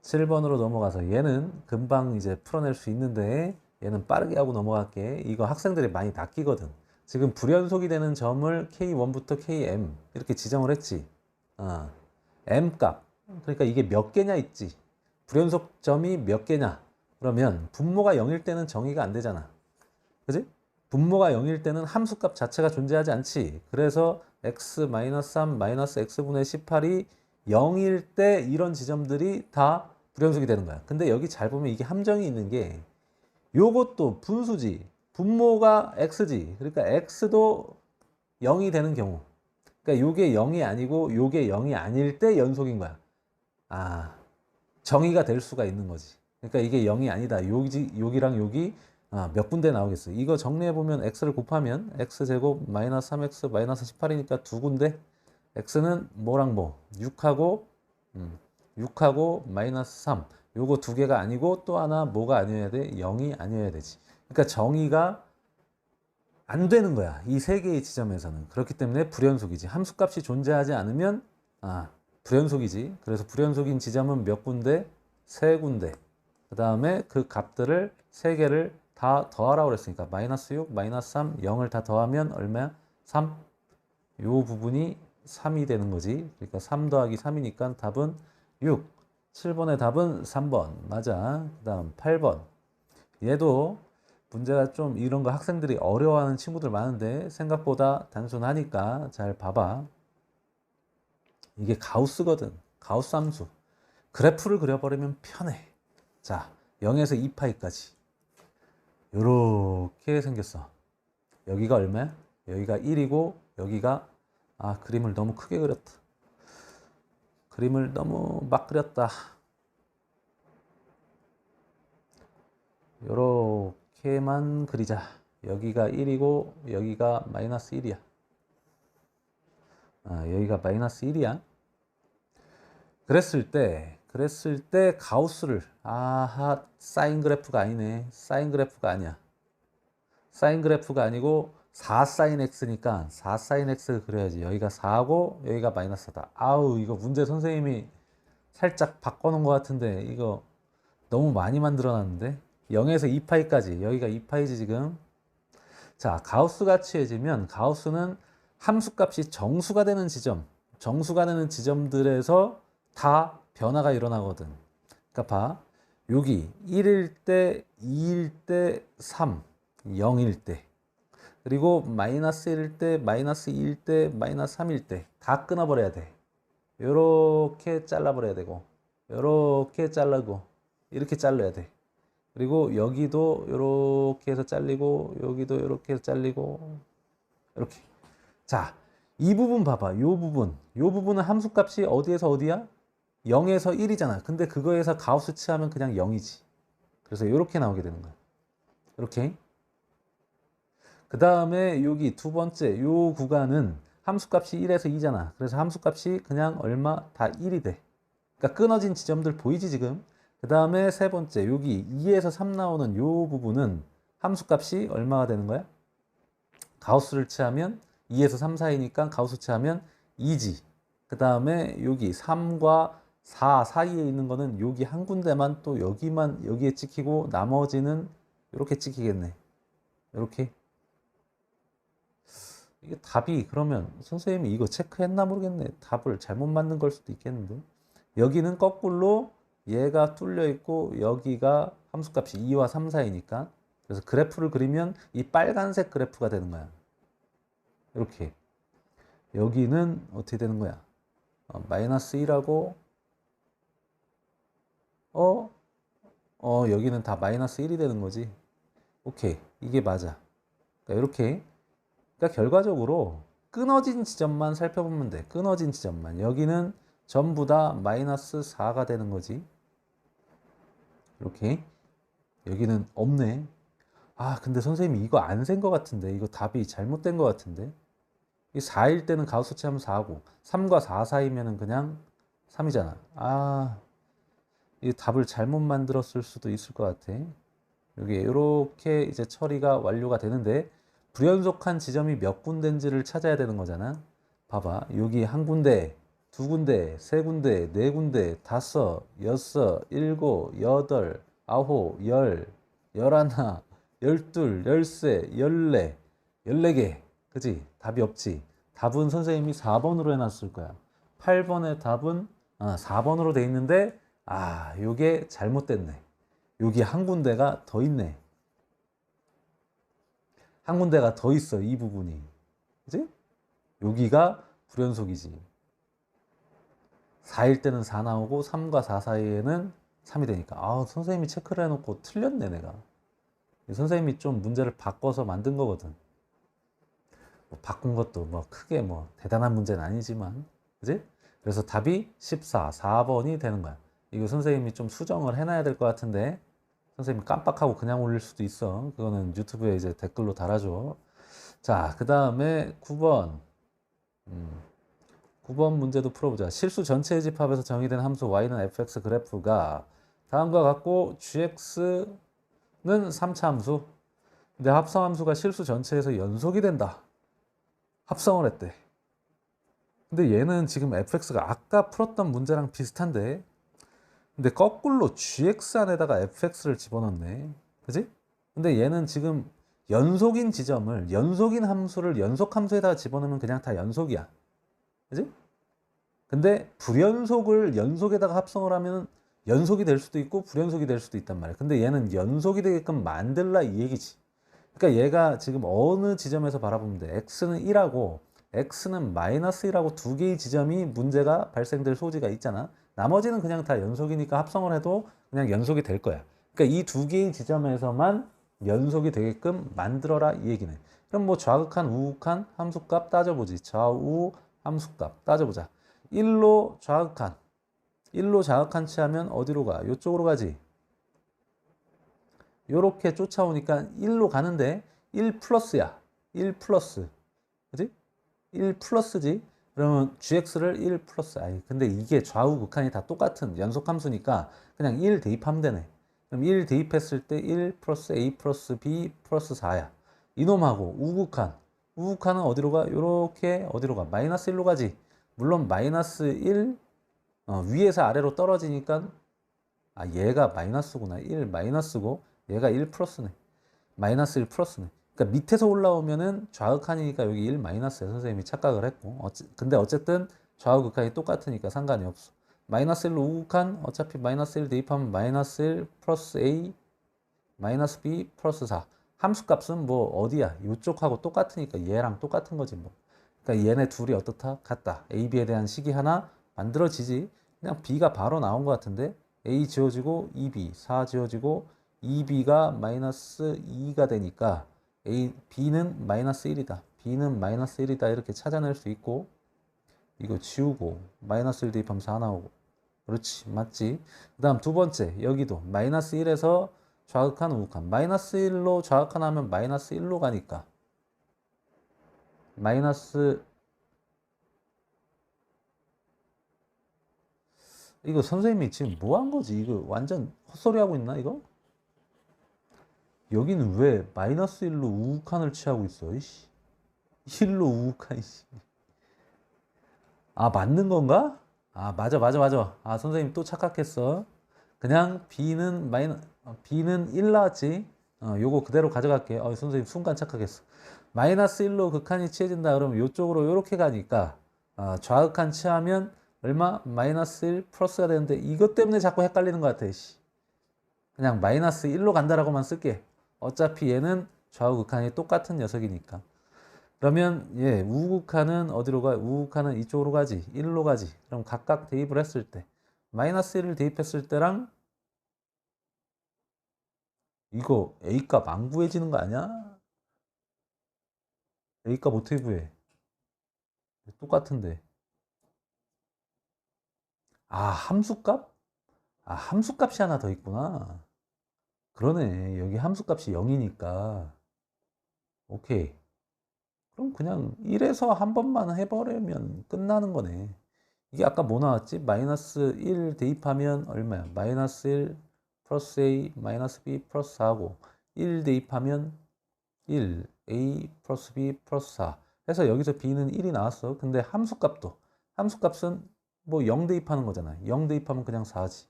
7번으로 넘어가서 얘는 금방 이제 풀어낼 수 있는데 얘는 빠르게 하고 넘어갈게. 이거 학생들이 많이 낚이거든. 지금 불연속이 되는 점을 K1부터 KM 이렇게 지정을 했지. M 값. 그러니까 이게 몇 개냐 있지. 불연속 점이 몇 개냐. 그러면 분모가 0일 때는 정의가 안 되잖아. 그지? 분모가 0일 때는 함수값 자체가 존재하지 않지. 그래서 x-3 x분의 18이 0일 때 이런 지점들이 다 불연속이 되는 거야. 근데 여기 잘 보면 이게 함정이 있는 게 요것도 분수지. 분모가 x지. 그러니까 x도 0이 되는 경우. 그러니까 요게 0이 아니고 요게 0이 아닐 때 연속인 거야. 정의가 될 수가 있는 거지. 그러니까 이게 0이 아니다. 여기랑 여기 몇 군데 나오겠어. 이거 정리해보면 x를 곱하면 x제곱 마이너스 3x 마이너스 18이니까 두 군데. x는 뭐랑 뭐? 6하고 마이너스 3. 요거 두 개가 아니고 또 하나 뭐가 아니어야 돼? 0이 아니어야 되지. 그러니까 정의가 안 되는 거야. 이 세 개의 지점에서는. 그렇기 때문에 불연속이지. 함수값이 존재하지 않으면 불연속이지. 그래서 불연속인 지점은 몇 군데? 세 군데. 그 다음에 그 값들을 세 개를 다 더하라고 그랬으니까 마이너스 6, 마이너스 3, 0을 다 더하면 얼마야? 3. 요 부분이 3이 되는 거지. 그러니까 3 더하기 3이니까 답은 6. 7번의 답은 3번. 맞아. 그 다음 8번. 얘도 문제가 좀 이런 거 학생들이 어려워하는 친구들 많은데 생각보다 단순하니까 잘 봐봐. 이게 가우스거든. 가우스 함수. 그래프를 그려버리면 편해. 자, 0에서 2파이까지. 요렇게 생겼어. 여기가 얼마야? 여기가 1이고 여기가 그림을 너무 크게 그렸다. 그림을 너무 막 그렸다. 요렇게만 그리자. 여기가 1이고 여기가 마이너스 1이야. 여기가 마이너스 1이야. 그랬을 때 가우스를 사인 그래프가 아니네. 사인 그래프가 아니야. 사인 그래프가 아니고 4사인 x니까 4사인 x 그려야지. 여기가 4고 여기가 마이너스 4다. 이거 문제 선생님이 살짝 바꿔놓은 것 같은데 이거 너무 많이 만들어놨는데 0에서 2파이까지 여기가 2파이지 지금. 자, 가우스가 취해지면 가우스는 함수값이 정수가 되는 지점들에서 다 변화가 일어나거든. 그러니까 봐. 여기 1일 때, 2일 때, 3, 0일 때. 그리고 마이너스 1일 때, 마이너스 2일 때, 마이너스 3일 때. 다 끊어버려야 돼. 요렇게 잘라버려야 되고, 요렇게 잘라고, 이렇게 잘라야 돼. 그리고 여기도 요렇게 해서 잘리고, 여기도 요렇게 해서 잘리고, 이렇게. 자, 이 부분 봐봐. 요 부분은 함수값이 어디에서 어디야? 0에서 1이잖아. 근데 그거에서 가우스 취하면 그냥 0이지. 그래서 이렇게 나오게 되는 거야. 이렇게. 그 다음에 여기 두 번째 요 구간은 함수값이 1에서 2잖아. 그래서 함수값이 그냥 얼마? 다 1이 돼. 그러니까 끊어진 지점들 보이지 지금? 그 다음에 세 번째 여기 2에서 3 나오는 요 부분은 함수값이 얼마가 되는 거야? 가우스를 취하면 2에서 3 사이니까 가우스 취하면 2지. 그 다음에 여기 3과 4 사이에 있는 거는 여기 한 군데만 또 여기에 찍히고 나머지는 이렇게 찍히겠네. 이렇게. 이게 답이 그러면 선생님이 이거 체크했나 모르겠네. 답을 잘못 만든 걸 수도 있겠는데. 여기는 거꾸로 얘가 뚫려 있고 여기가 함수값이 2와 3 사이니까. 그래서 그래프를 그리면 이 빨간색 그래프가 되는 거야. 이렇게. 여기는 어떻게 되는 거야? 마이너스 1하고 여기는 다 마이너스 1이 되는 거지. 오케이. 이게 맞아. 그러니까 이렇게. 그러니까 결과적으로 끊어진 지점만 살펴보면 돼. 끊어진 지점만. 여기는 전부 다 마이너스 4가 되는 거지. 이렇게. 여기는 없네. 아, 근데 선생님이 이거 안 센 거 같은데. 이거 답이 잘못된 거 같은데. 이 4일 때는 가우스 체하면 4고 3과 4 사이면은 그냥 3이잖아. 아, 이 답을 잘못 만들었을 수도 있을 것 같아. 여기 이렇게 이제 처리가 완료가 되는데 불연속한 지점이 몇 군데인지를 찾아야 되는 거잖아. 봐봐. 여기 한 군데, 두 군데, 세 군데, 네 군데, 다섯, 여섯, 일곱, 여덟, 아홉, 열, 열하나, 열둘, 열세, 열네, 열네 개. 그지? 답이 없지. 답은 선생님이 4번으로 해놨을 거야. 8번의 답은 4번으로 돼 있는데 요게 잘못됐네. 여기 한 군데가 더 있네. 한 군데가 더 있어, 이 부분이. 그지? 여기가 불연속이지. 4일 때는 4 나오고 3과 4 사이에는 3이 되니까. 선생님이 체크를 해놓고 틀렸네, 내가. 선생님이 좀 문제를 바꿔서 만든 거거든. 뭐 바꾼 것도 뭐 크게 뭐 대단한 문제는 아니지만. 그지? 그래서 답이 14, 4번이 되는 거야. 이거 선생님이 좀 수정을 해놔야 될 것 같은데 선생님이 깜빡하고 그냥 올릴 수도 있어. 그거는 유튜브에 이제 댓글로 달아줘. 자, 그 다음에 9번. 9번 문제도 풀어보자. 실수 전체의 집합에서 정의된 함수 y는 fx 그래프가 다음과 같고 gx는 3차 함수. 근데 합성함수가 실수 전체에서 연속이 된다. 합성을 했대. 근데 얘는 지금 fx가 아까 풀었던 문제랑 비슷한데 근데 거꾸로 gx 안에다가 fx를 집어넣네. 그지? 근데 얘는 지금 연속인 지점을 연속인 함수를 연속 함수에다가 집어넣으면 그냥 다 연속이야. 그지? 근데 불연속을 연속에다가 합성을 하면 연속이 될 수도 있고 불연속이 될 수도 있단 말이야. 근데 얘는 연속이 되게끔 만들라 이 얘기지. 그러니까 얘가 지금 어느 지점에서 바라보면 돼. x는 1하고 x는 마이너스 1하고 두 개의 지점이 문제가 발생될 소지가 있잖아. 나머지는 그냥 다 연속이니까 합성을 해도 그냥 연속이 될 거야. 그러니까 이 두 개의 지점에서만 연속이 되게끔 만들어라 이 얘기네. 그럼 뭐 좌극한, 우극한 함수값 따져보지. 좌우 함수값 따져보자. 1로 좌극한, 1로 좌극한 취하면 어디로 가? 이쪽으로 가지. 요렇게 쫓아오니까 1로 가는데 1 플러스야. 1 플러스. 그지? 1 플러스지? 그러면 gx를 1 플러스. 근데 이게 좌우 극한이 다 똑같은 연속함수니까 그냥 1 대입하면 되네. 그럼 1 대입했을 때 1 플러스 a 플러스 b 플러스 4야. 이놈하고 우극한. 우극한은 어디로 가? 요렇게 어디로 가? 마이너스 1로 가지. 물론 마이너스 1 위에서 아래로 떨어지니까 얘가 마이너스구나. 1 마이너스고 얘가 1 플러스네. 마이너스 1 플러스네. 그러니까 밑에서 올라오면은 좌극한이니까 여기 1 마이너스에 선생님이 착각을 했고 근데 어쨌든 좌우 극한이 똑같으니까 상관이 없어. 마이너스 1로 우극한 어차피 마이너스 1 대입하면 마이너스 1 플러스 a 마이너스 b 플러스 4 함수값은 뭐 어디야? 이쪽하고 똑같으니까 얘랑 똑같은 거지 뭐. 그러니까 얘네 둘이 어떻다? 같다. a, b에 대한 식이 하나 만들어지지. 그냥 b가 바로 나온 것 같은데 a 지워지고 2b 4 지워지고 2b가 마이너스 2가 되니까 b는 마이너스 1이다. b는 마이너스 1이다. 이렇게 찾아낼 수 있고 이거 지우고 마이너스 1 대입하면 4 나오고 그렇지 맞지. 그 다음 두 번째 여기도 마이너스 1에서 좌극한 우극한 마이너스 1로 좌극한 하면 마이너스 1로 가니까 마이너스 이거 선생님이 지금 뭐 한 거지? 이거 완전 헛소리 하고 있나 이거? 여기는 왜 마이너스 1로 우극한을 취하고 있어? 이씨. 1로 우극한 이씨. 맞는 건가? 맞아. 선생님 또 착각했어. 그냥 b는 1 나왔지. 요거 그대로 가져갈게. 선생님 순간 착각했어. 마이너스 1로 극한이 취해진다 그러면 요쪽으로 요렇게 가니까 좌극한 취하면 얼마? 마이너스 1 플러스가 되는데 이것 때문에 자꾸 헷갈리는 것 같아. 씨. 그냥 마이너스 1로 간다라고만 쓸게. 어차피 얘는 좌우 극한이 똑같은 녀석이니까. 그러면 우극한은 어디로 가? 우극한은 이쪽으로 가지. 1로 가지. 그럼 각각 대입을 했을 때 마이너스 1을 대입했을 때랑 이거 A값 안 구해지는 거 아니야? A값 어떻게 구해? 똑같은데. 함수값? 함수값이 하나 더 있구나. 그러네. 여기 함수값이 0이니까. 오케이. 그럼 그냥 1에서 한 번만 해버리면 끝나는 거네. 이게 아까 뭐 나왔지? 마이너스 1 대입하면 얼마야? 마이너스 1 플러스 A 마이너스 B 플러스 4하고 1 대입하면 1 A 플러스 B 플러스 4 해서 여기서 B는 1이 나왔어. 근데 함수값은 뭐 0 대입하는 거잖아. 0 대입하면 그냥 4지.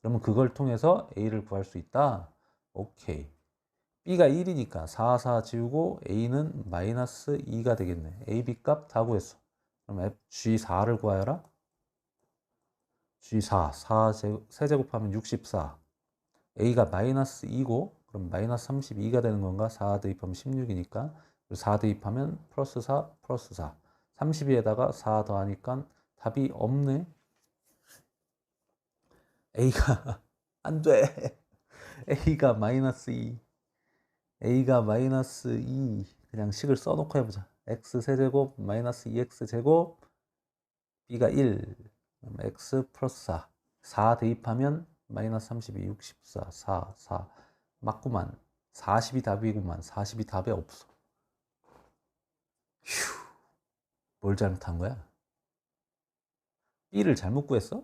그러면 그걸 통해서 A를 구할 수 있다. 오케이. B가 1이니까 4 지우고 A는 마이너스 2가 되겠네. A, B 값 다 구했어. 그럼 G4를 구하여라. G4, 3제곱하면 64. A가 마이너스 2고, 그럼 마이너스 32가 되는 건가? 4 대입하면 16이니까. 4 대입하면 플러스 4, 플러스 4. 32에다가 4 더하니까 답이 없네. A가, 안 돼. A가 마이너스 2. A가 마이너스 2. 그냥 식을 써놓고 해보자. X 세제곱 마이너스 2X 제곱. B가 1. X 플러스 4. 4 대입하면 마이너스 32, 64, 4. 맞구만. 40이 답이구만. 40이 답에 없어. 휴. 뭘 잘못한 거야? B를 잘못 구했어?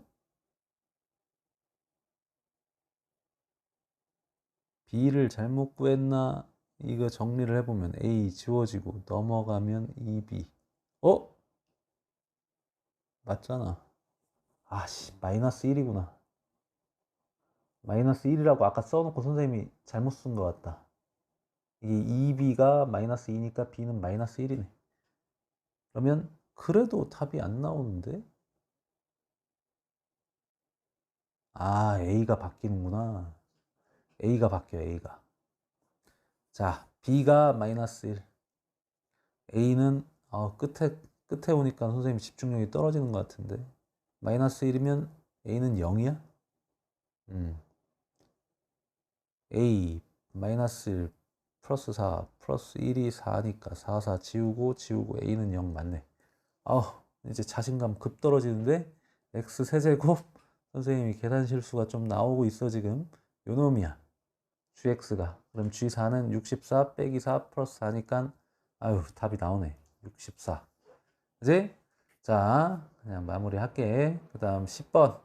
B를 잘못 구했나? 이거 정리를 해보면 A 지워지고 넘어가면 2B. 맞잖아. 마이너스 1이구나. 마이너스 1이라고 아까 써놓고 선생님이 잘못 쓴 것 같다. 이게 2B가 마이너스 2니까 B는 마이너스 1이네. 그러면 그래도 답이 안 나오는데? A가 바뀌는구나. A가 바뀌어, A가. 자, B가 마이너스 1. A는 끝에 오니까 선생님 집중력이 떨어지는 것 같은데. 마이너스 1이면 A는 0이야? A 마이너스 1 플러스 4 플러스 1이 4니까 4 지우고 A는 0 맞네. 이제 자신감 급 떨어지는데 X 세제곱 선생님이 계산 실수가 좀 나오고 있어 지금. 요 놈이야. GX가. 그럼 G4는 64 빼기 4 플러스 4니까 답이 나오네. 64. 그지? 자, 그냥 마무리 할게. 그 다음 10번.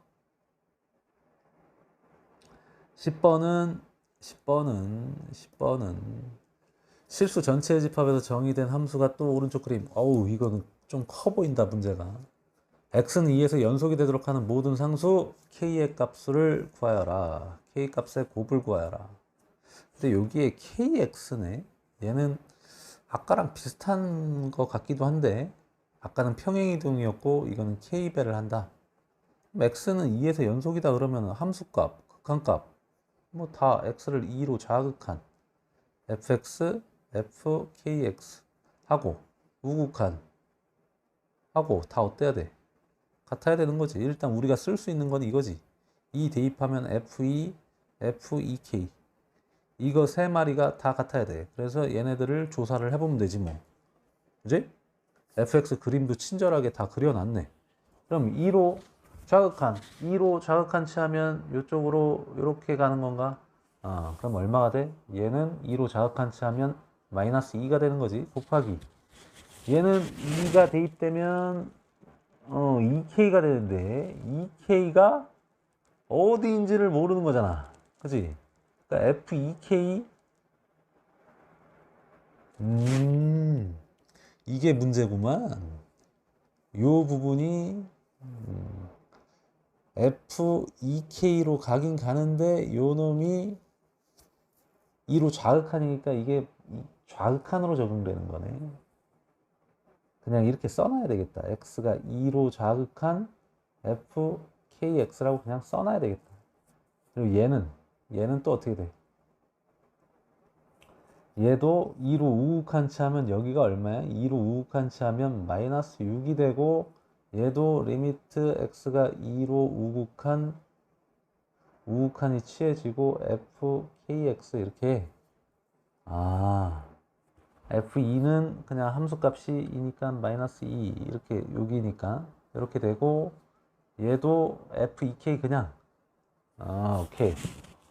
10번은 실수 전체의 집합에서 정의된 함수가 또 오른쪽 그림. 이거는 좀 커 보인다, 문제가. x는 2에서 연속이 되도록 하는 모든 상수 k의 값을 구하여라. k 값의 곱을 구하여라. 근데 여기에 kx네. 얘는 아까랑 비슷한 것 같기도 한데 아까는 평행이동이었고 이거는 k배를 한다. x는 2에서 연속이다 그러면 함수값, 극한값 뭐 다 x를 2로 자극한 fx, fkx 하고 우극한 하고 다 어때야 돼? 같아야 되는 거지. 일단 우리가 쓸 수 있는 건 이거지. 2 대입하면 f2, fek 이거 세 마리가 다 같아야 돼. 그래서 얘네들을 조사를 해보면 되지 뭐. 그지? fx 그림도 친절하게 다 그려놨네. 그럼 2로 자극한 치하면 이쪽으로 이렇게 가는 건가? 그럼 얼마가 돼? 얘는 2로 자극한 치하면 마이너스 2가 되는 거지. 곱하기. 얘는 2가 대입되면 2K가 되는데 2K가 어디인지를 모르는 거잖아. 그치? 그러니까 F2K 이게 문제구만. 요 부분이 F2K로 가긴 가는데 요 놈이 2로 좌극하니까 이게 좌극한으로 적용되는 거네. 그냥 이렇게 써놔야 되겠다. X가 2로 좌극한 FKX라고 그냥 써놔야 되겠다. 그리고 얘는 또 어떻게 돼? 얘도 2로 우극한 치 하면 여기가 얼마야? 2로 우극한 치 하면 마이너스 6이 되고 얘도 리미트 x가 2로 우극한이 취해지고 fkx 이렇게 f2는 그냥 함수값이 2니까 마이너스 2 이렇게 여기니까 이렇게 되고 얘도 F2K 그냥. 오케이.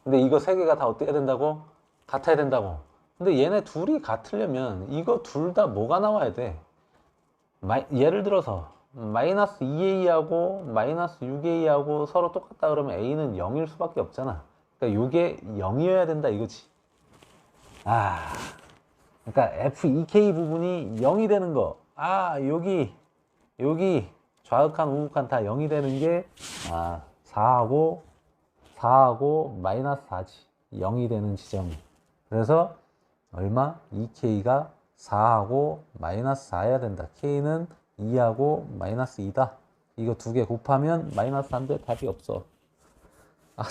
근데 이거 세 개가 다 어떻게 된다고? 같아야 된다고. 근데 얘네 둘이 같으려면 이거 둘 다 뭐가 나와야 돼? 예를 들어서 마이너스 2A하고 마이너스 6A하고 서로 똑같다 그러면 A는 0일 수밖에 없잖아. 그러니까 이게 0이어야 된다 이거지. 그러니까 F2K 부분이 0이 되는 거. 여기 좌극한 우극한 다 0이 되는 게 4하고 마이너스 4지. 0이 되는 지점이. 그래서 얼마? 2K가 4하고 마이너스 4해야 된다. K는 2하고 마이너스 2다. 이거 두 개 곱하면 마이너스 4인데 답이 없어.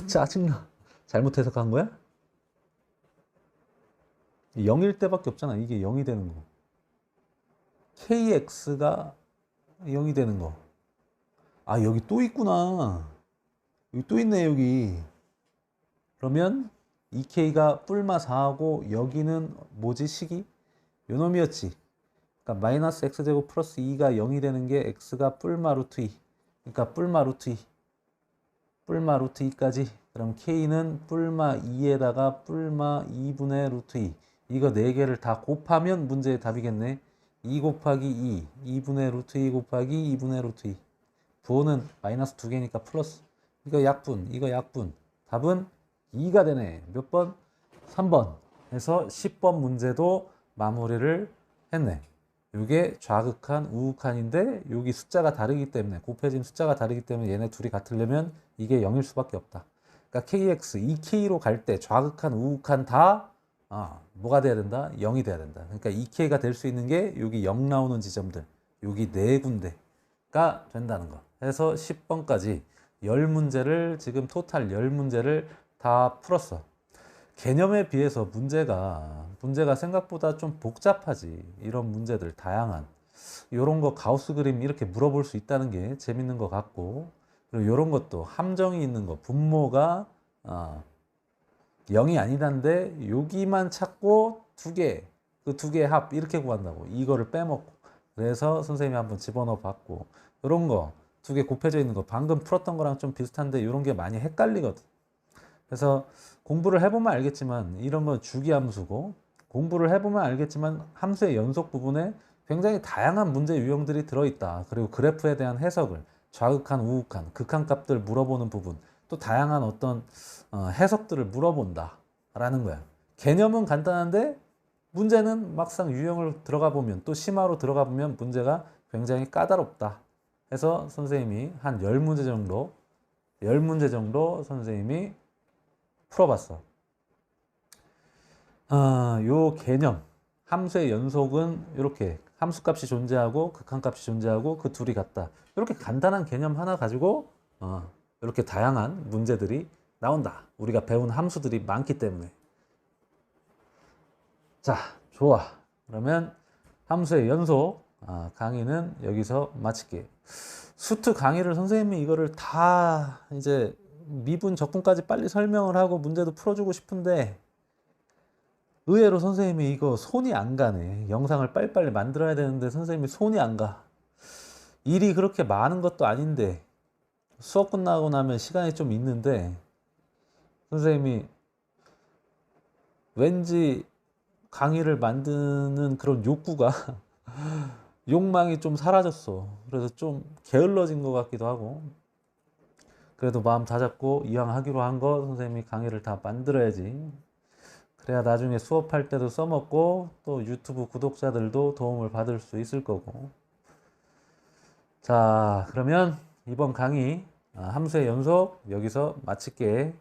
짜증나. 잘못 해석한 거야? 0일 때밖에 없잖아. 이게 0이 되는 거. KX가 0이 되는 거. 여기 또 있구나. 여기 또 있네, 여기. 그러면 2K가 뿔마 4하고 여기는 뭐지, 식이? 요 놈이었지. 그러니까 마이너스 X제곱 플러스 2가 0이 되는 게 X가 뿔마 루트 2. 그러니까 뿔마 루트 2. 뿔마 루트 2까지. 그럼 K는 뿔마 2에다가 뿔마 2분의 루트 2. 이거 4개를 다 곱하면 문제의 답이겠네. 2 곱하기 2. 2분의 루트 2 곱하기 2분의 루트 2. 부호는 마이너스 2개니까 플러스. 이거 약분. 이거 약분. 답은 2가 되네. 몇 번? 3번. 해서 10번 문제도 마무리를 했네. 이게 좌극한, 우극한인데 여기 숫자가 다르기 때문에 곱해진 숫자가 다르기 때문에 얘네 둘이 같으려면 이게 0일 수밖에 없다. 그러니까 KX, 2K로 갈 때 좌극한, 우극한 다 뭐가 돼야 된다? 0이 돼야 된다. 그러니까 2K가 될 수 있는 게 여기 0 나오는 지점들. 여기 4군데가 된다는 거. 해서 10번까지 10문제를 지금 토탈 10문제를 다 풀었어. 개념에 비해서 문제가 생각보다 좀 복잡하지. 이런 문제들 다양한 이런 거 가우스 그림 이렇게 물어볼 수 있다는 게 재밌는 것 같고, 그리고 이런 것도 함정이 있는 거, 분모가 0이 아니다는데 여기만 찾고 그 두 개 합 이렇게 구한다고. 이거를 빼먹고. 그래서 선생님이 한번 집어넣어 봤고, 이런 거 두 개 곱해져 있는 거 방금 풀었던 거랑 좀 비슷한데 이런 게 많이 헷갈리거든. 그래서 공부를 해보면 알겠지만 이런 건 주기함수고, 공부를 해보면 알겠지만 함수의 연속 부분에 굉장히 다양한 문제 유형들이 들어있다. 그리고 그래프에 대한 해석을 좌극한, 우극한, 극한값들 물어보는 부분, 또 다양한 어떤 해석들을 물어본다 라는 거야. 개념은 간단한데 문제는 막상 유형을 들어가 보면, 또 심화로 들어가 보면 문제가 굉장히 까다롭다. 해서 선생님이 한 10문제 정도 선생님이 풀어봤어. 요 개념, 함수의 연속은 이렇게 함수값이 존재하고 극한값이 존재하고 그 둘이 같다. 이렇게 간단한 개념 하나 가지고 이렇게 다양한 문제들이 나온다. 우리가 배운 함수들이 많기 때문에. 자, 좋아. 그러면 함수의 연속 강의는 여기서 마칠게. 수트 강의를 선생님이 이거를 다 이제 미분 적분까지 빨리 설명을 하고 문제도 풀어주고 싶은데 의외로 선생님이 이거 손이 안 가네. 영상을 빨리빨리 만들어야 되는데 선생님이 손이 안 가. 일이 그렇게 많은 것도 아닌데, 수업 끝나고 나면 시간이 좀 있는데 선생님이 왠지 강의를 만드는 그런 욕구가 욕망이 좀 사라졌어. 그래서 좀 게을러진 것 같기도 하고, 그래도 마음 다잡고 이왕 하기로 한 거 선생님이 강의를 다 만들어야지. 그래야 나중에 수업할 때도 써먹고 또 유튜브 구독자들도 도움을 받을 수 있을 거고. 자, 그러면 이번 강의 함수의 연속 여기서 마칠게.